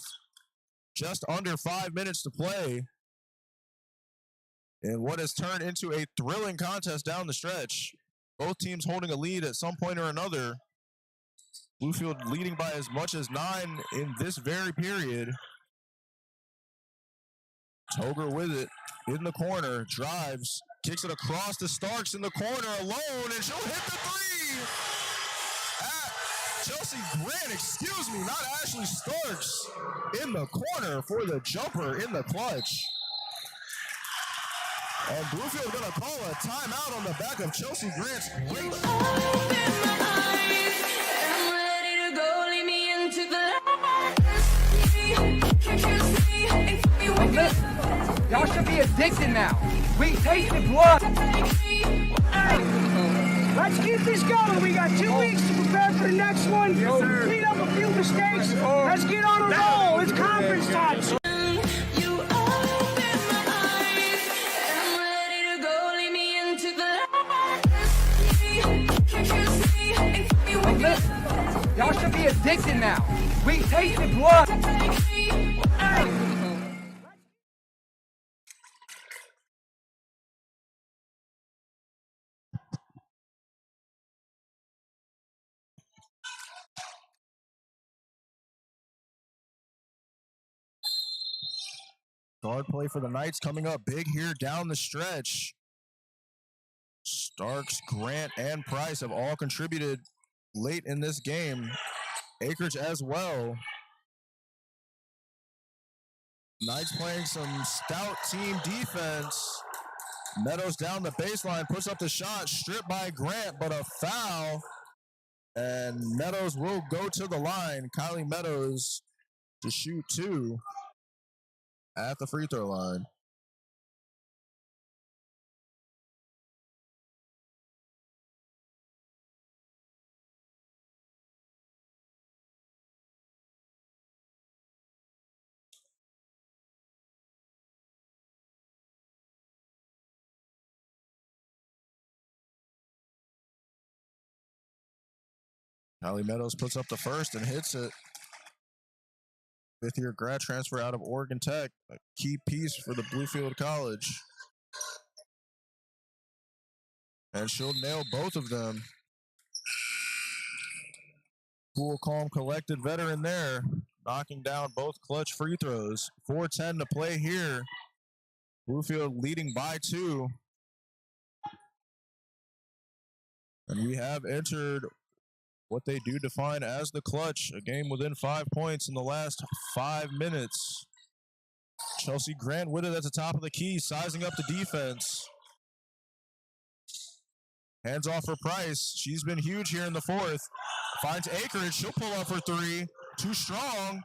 Just under 5 minutes to play. And what has turned into a thrilling contest down the stretch. Both teams holding a lead at some point or another. Bluefield leading by as much as 9 in this very period. Toger with it in the corner, drives, kicks it across to Starks in the corner alone, and she'll hit the 3. Chelsea Grant, excuse me, not Ashley Starks, in the corner for the jumper in the clutch. And Bluefield gonna call a timeout on the back of Chelsea Grant's great. Open my eyes, I'm ready to go. Lead me into the light. Can't you see? And tell me what Listen, y'all should be addicted now. We tasted blood. Let's keep this going. We got 2 weeks to prepare for the next one. Clean up a few mistakes. Let's get on a roll. It's conference time. you open my eyes, I'm ready to go. Lead me into the light. Can't you see? And tell me what Listen, y'all should be addicted now. We tasted blood. Guard play for the Knights coming up big here down the stretch. Starks, Grant, and Price have all contributed late in this game. Akridge as well. Knights playing some stout team defense. Meadows down the baseline, puts up the shot, stripped by Grant, but a foul. And Meadows will go to the line. Kylie Meadows to shoot 2 at the free throw line. Kylie Meadows puts up the first and hits it. Fifth-year grad transfer out of Oregon Tech. A key piece for the Bluefield College. And she'll nail both of them. Cool, calm, collected veteran there. Knocking down both clutch free throws. 4:10 to play here. Bluefield leading by 2. And we have entered what they do define as the clutch, a game within 5 points in the last 5 minutes. Chelsea Grant with it at the top of the key, sizing up the defense. Hands off for Price. She's been huge here in the fourth. Finds Akridge. She'll pull up for 3. Too strong.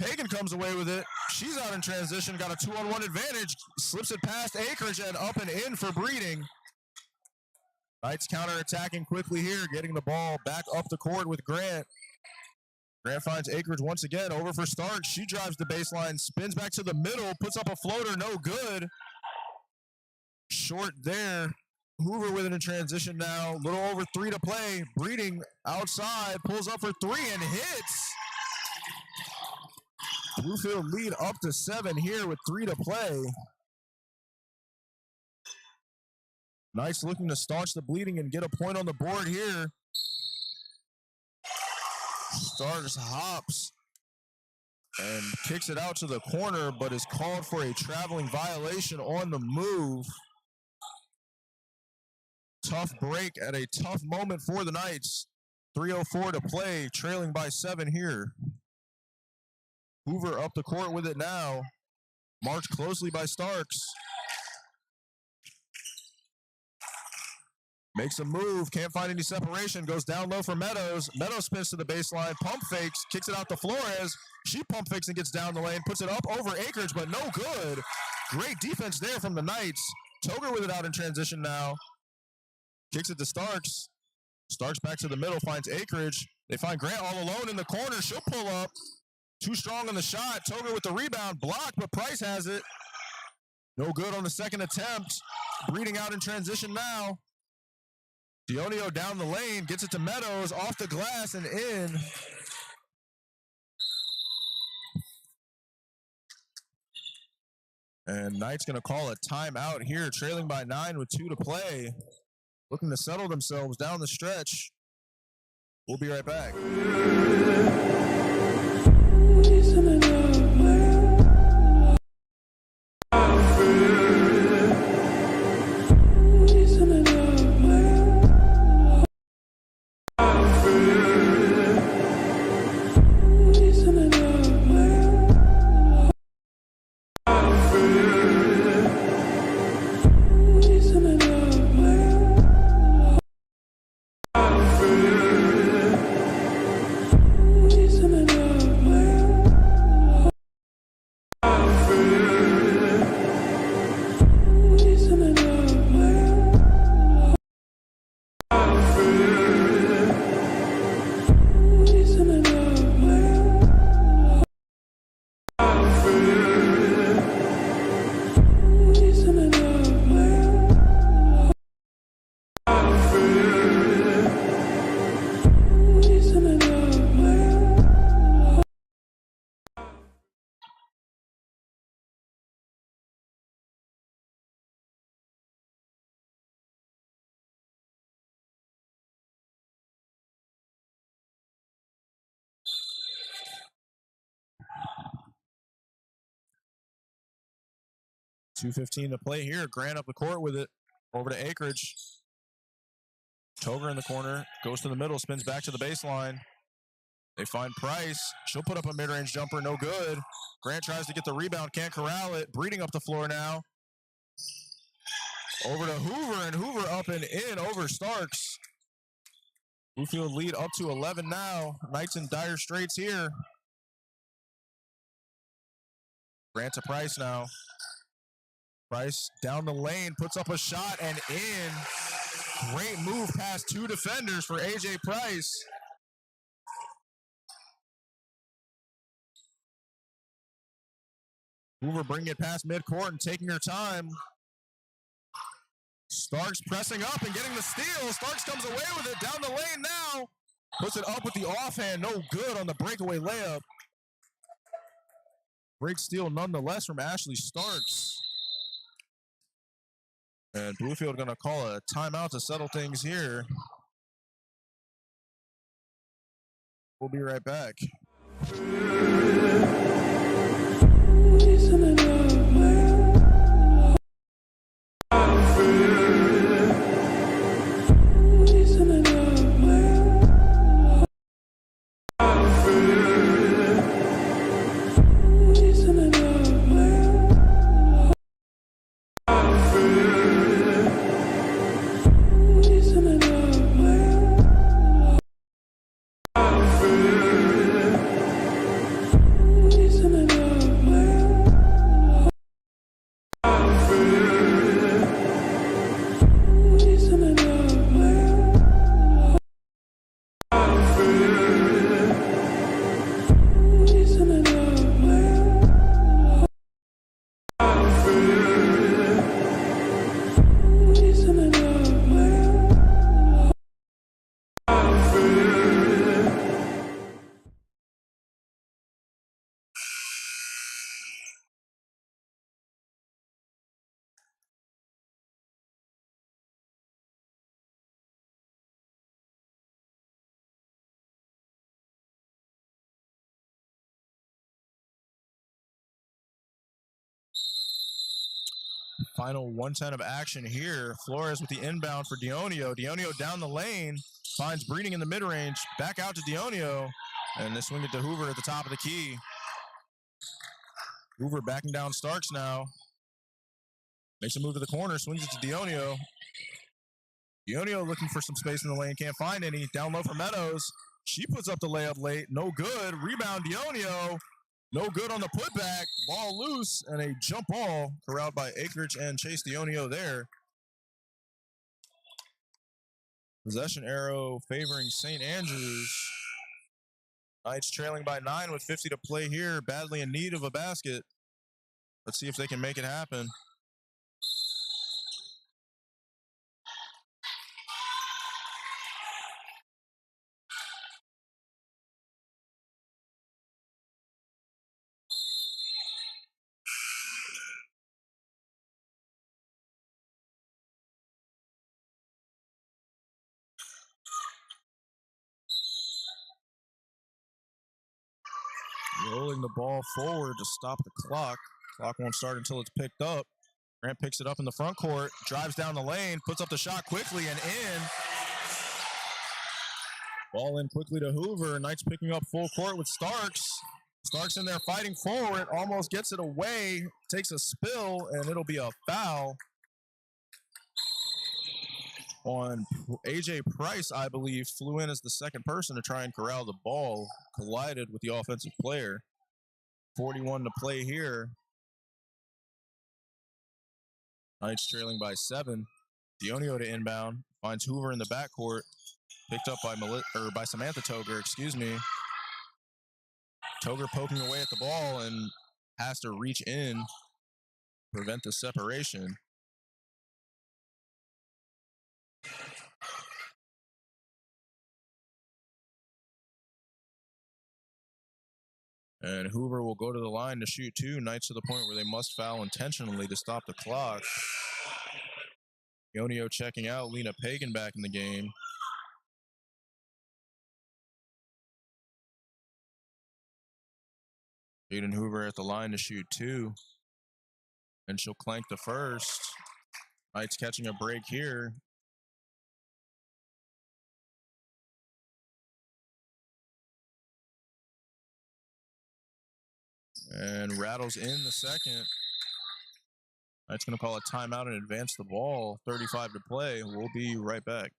Pagan comes away with it. She's out in transition. Got a 2-on-1 advantage. Slips it past Akridge and up and in for Breeding. Knights counter-attacking quickly here, getting the ball back up the court with Grant. Grant finds Akridge once again, over for Starks. She drives the baseline, spins back to the middle, puts up a floater, no good. Short there. Hoover with it in transition now. Little over 3 to play. Breeding outside, pulls up for 3 and hits. Bluefield lead up to 7 here with 3 to play. Knights looking to staunch the bleeding and get a point on the board here. Starks hops and kicks it out to the corner, but is called for a traveling violation on the move. Tough break at a tough moment for the Knights. 3:04 to play, trailing by 7 here. Hoover up the court with it now. Marched closely by Starks. Makes a move, can't find any separation, goes down low for Meadows. Meadows spins to the baseline, pump fakes, kicks it out to Flores. She pump fakes and gets down the lane, puts it up over Akridge, but no good. Great defense there from the Knights. Toger with it out in transition now. Kicks it to Starks. Starks back to the middle, finds Akridge. They find Grant all alone in the corner. She'll pull up. Too strong on the shot. Toger with the rebound, blocked, but Price has it. No good on the second attempt. Breeding out in transition now. Dionio down the lane, gets it to Meadows, off the glass and in. And Knight's going to call a timeout here, trailing by 9 with 2 to play. Looking to settle themselves down the stretch. We'll be right back. 2:15 to play here. Grant up the court with it. Over to Acreage. Toger in the corner. Goes to the middle. Spins back to the baseline. They find Price. She'll put up a mid-range jumper. No good. Grant tries to get the rebound. Can't corral it. Breeding up the floor now. Over to Hoover. And Hoover up and in over Starks. Bluefield lead up to 11 now. Knights in dire straits here. Grant to Price now. Price down the lane, puts up a shot and in. Great move past two defenders for AJ Price. Hoover bringing it past midcourt and taking her time. Starks pressing up and getting the steal. Starks comes away with it down the lane now. Puts it up with the offhand. No good on the breakaway layup. Great steal nonetheless from Ashley Starks. And Bluefield going to call a timeout to settle things here. We'll be right back. Final 1:10 of action here. Flores with the inbound for Dionio. Dionio down the lane, finds Breeding in the mid-range. Back out to Dionio, and they swing it to Hoover at the top of the key. Hoover backing down Starks now. Makes a move to the corner, swings it to Dionio. Dionio looking for some space in the lane, can't find any. Down low for Meadows. She puts up the layup late, no good. Rebound Dionio. No good on the putback. Ball loose and a jump ball corralled by Acreage and Chase Dionio there. Possession arrow favoring St. Andrews. Knights trailing by 9 with 50 to play here. Badly in need of a basket. Let's see if they can make it happen. Rolling the ball forward to stop the clock. Clock won't start until it's picked up. Grant picks it up in the front court, drives down the lane, puts up the shot quickly and in. Ball in quickly to Hoover. Knights picking up full court with Starks. Starks in there fighting forward, almost gets it away, takes a spill, and it'll be a foul on AJ Price, I believe. Flew in as the second person to try and corral the ball, collided with the offensive player. 41 to play here. Knights trailing by 7. Dionio to inbound, finds Hoover in the backcourt, picked up by Samantha Toger, excuse me. Toger poking away at the ball and has to reach in, prevent the separation. And Hoover will go to the line to shoot 2. Knights to the point where they must foul intentionally to stop the clock. Dionio checking out, Lena Pagan back in the game. Jaden Hoover at the line to shoot 2. And she'll clank the first. Knights catching a break here. And rattles in the second. Knights going to call a timeout and advance the ball. 35 to play. We'll be right back.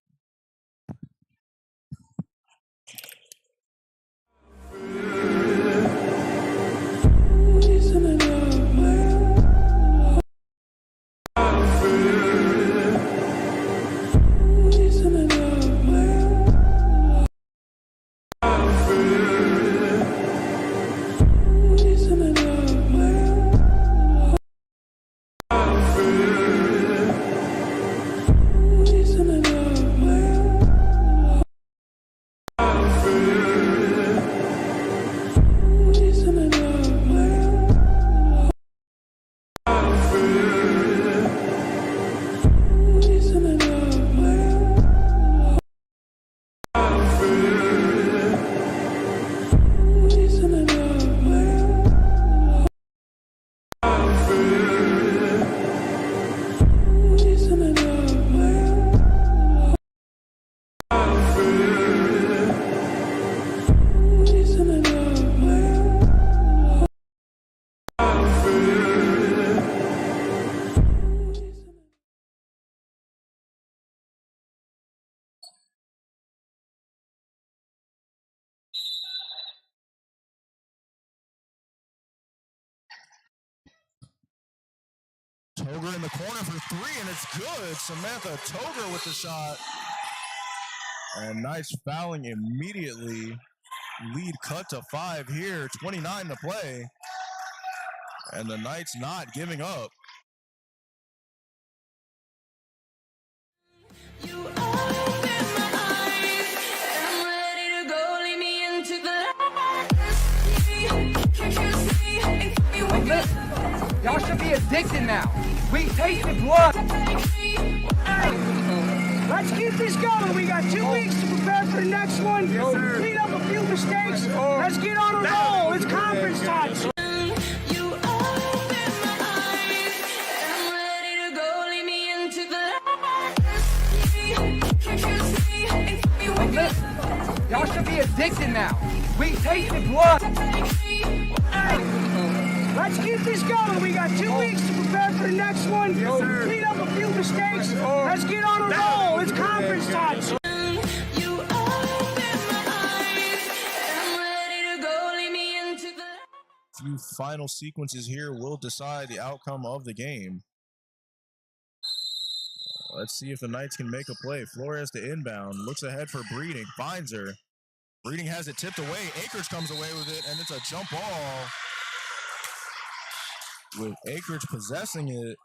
Toger in the corner for three, and it's good. Samantha Toger with the shot. And Knights fouling immediately. Lead cut to 5 here. 29 to play. And the Knights not giving up. You open my eyes. I'm ready to go. Lead me into the light. Can't you see? And keep me Now waking up. listen, y'all should be addicted now. We tasted blood. Let's keep this going. We got 2 weeks to prepare for the next one. Clean up a few mistakes. Let's get on a roll. It's conference time. You open my eyes. I'm ready to go. Lead me into the light. Can't you see? And keep me Now waking up. listen, y'all should be addicted now. We tasted blood. Let's keep this going. We got 2 weeks to prepare for the next one. Clean up a few mistakes. Let's get on a roll. It's conference time. You open my eyes. I'm ready to go. Lead me into the Few final sequences here will decide the outcome of the game. Let's see if the Knights can make a play. Flores to inbound. Looks ahead for Breeding. Finds her. Breeding has it tipped away. Akers comes away with it, and it's a jump ball. With Akers possessing it.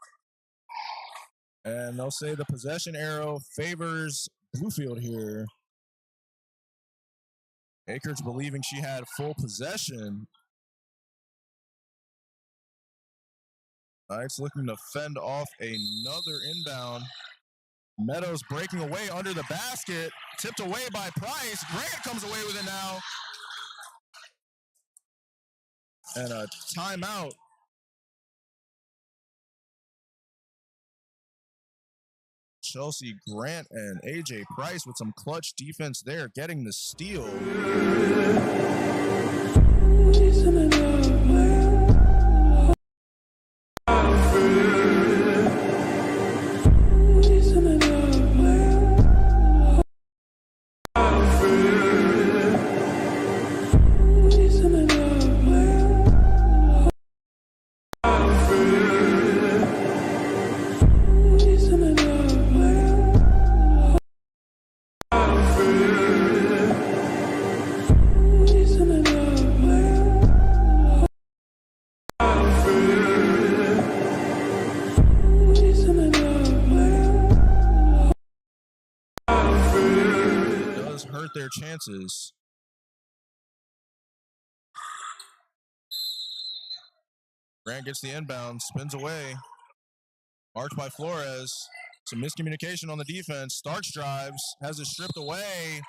And they'll say the possession arrow favors Bluefield here. Akers believing she had full possession. Knights looking to fend off another inbound. Meadows breaking away under the basket. Tipped away by Price. Grant comes away with it now. And a timeout. Chelsea Grant and AJ Price with some clutch defense there, getting the steal. Hurt their chances. Grant gets the inbound, spins away. Marked by Flores. Some miscommunication on the defense. Starks drives, has it stripped away.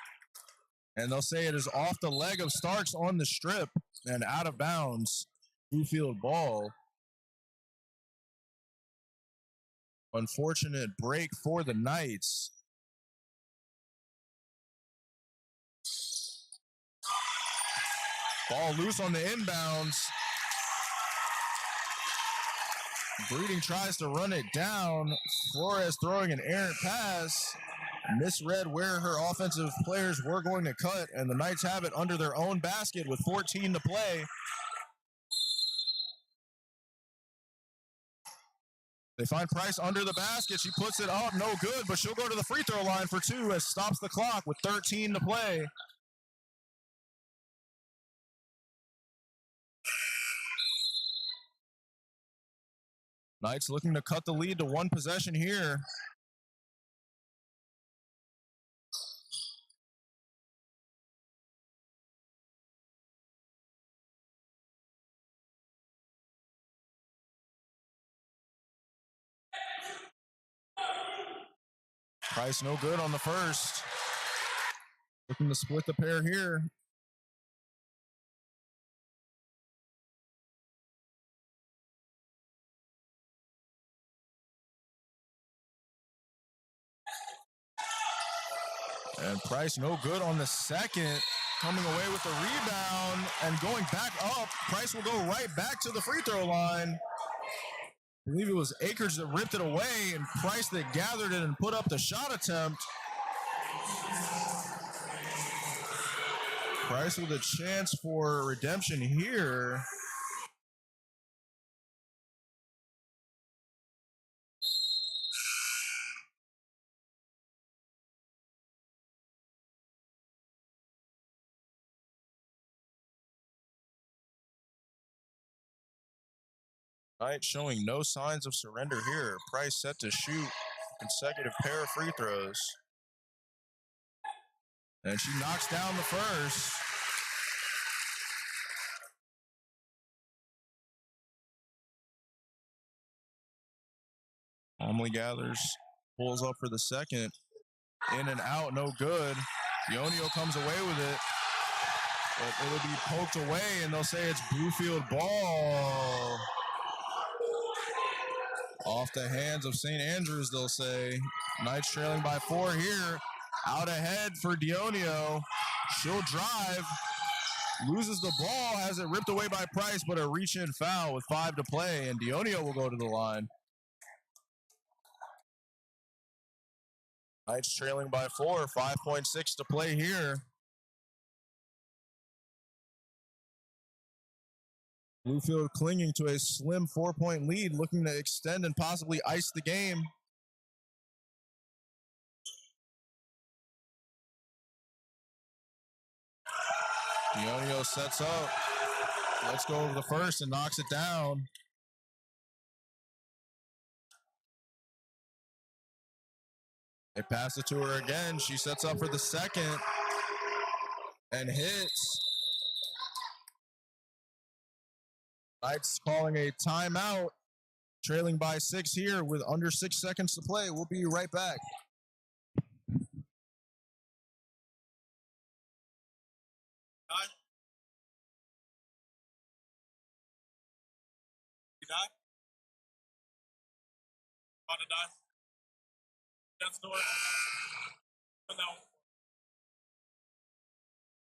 And they'll say it is off the leg of Starks on the strip and out of bounds. Bluefield ball. Unfortunate break for the Knights. Ball loose on the inbounds. Breeding tries to run it down. Flores throwing an errant pass. Misread where her offensive players were going to cut, and the Knights have it under their own basket with 14 to play. They find Price under the basket. She puts it up, no good, but she'll go to the free throw line for two as stops the clock with 13 to play. Knights looking to cut the lead to one possession here. Price no good on the first. Looking to split the pair here. And Price no good on the second. Coming away with the rebound and going back up. Price will go right back to the free throw line. I believe it was Akers that ripped it away and Price that gathered it and put up the shot attempt. Price with a chance for redemption here. Knights showing no signs of surrender here. Price set to shoot consecutive pair of free throws. And she knocks down the first. Calmly gathers, pulls up for the second. In and out, no good. Ionio comes away with it. But it'll be poked away, and they'll say it's Bluefield ball. Off the hands of St. Andrews, they'll say. Knights trailing by 4 here. Out ahead for Dionio. She'll drive. Loses the ball, has it ripped away by Price, but a reach-in foul with 5 to play, and Dionio will go to the line. Knights trailing by 4, 5.6 to play here. Bluefield clinging to a slim 4-point lead, looking to extend and possibly ice the game. Dionio sets up. Let's go over the first and knocks it down. They pass it to her again. She sets up for the second and hits. Knights calling a timeout, trailing by 6 here with under 6 seconds to play. We'll be right back. You die? About to die? Death's door.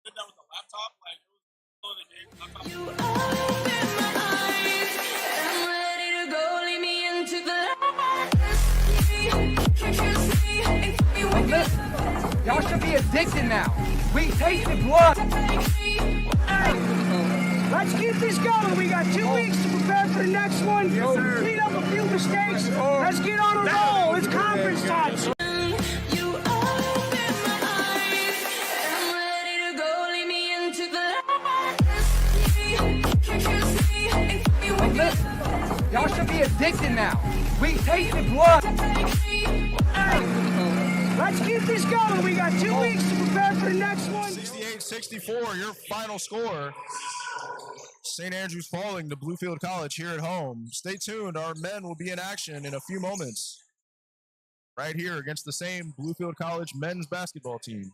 Did that with the laptop? Like, it was the game. Laptop. You open my eyes, I'm ready to go. Lead me into the light. Can't you see? And keep me Now waking listen, y'all should be addicted now. We tasted blood. Let's keep this going. We got 2 weeks to prepare for the next one. Clean up a few mistakes. Let's get on a roll. It's conference time. You open my eyes, I'm ready to go. Lead me into the light. Can't you see? And keep me Now waking listen, y'all should be addicted now. We tasted blood. Let's keep this going. We got 2 weeks to prepare for the next one. 68-64, your final score. St. Andrews falling to Bluefield College here at home. Stay tuned. Our men will be in action in a few moments. Right here against the same Bluefield College men's basketball team.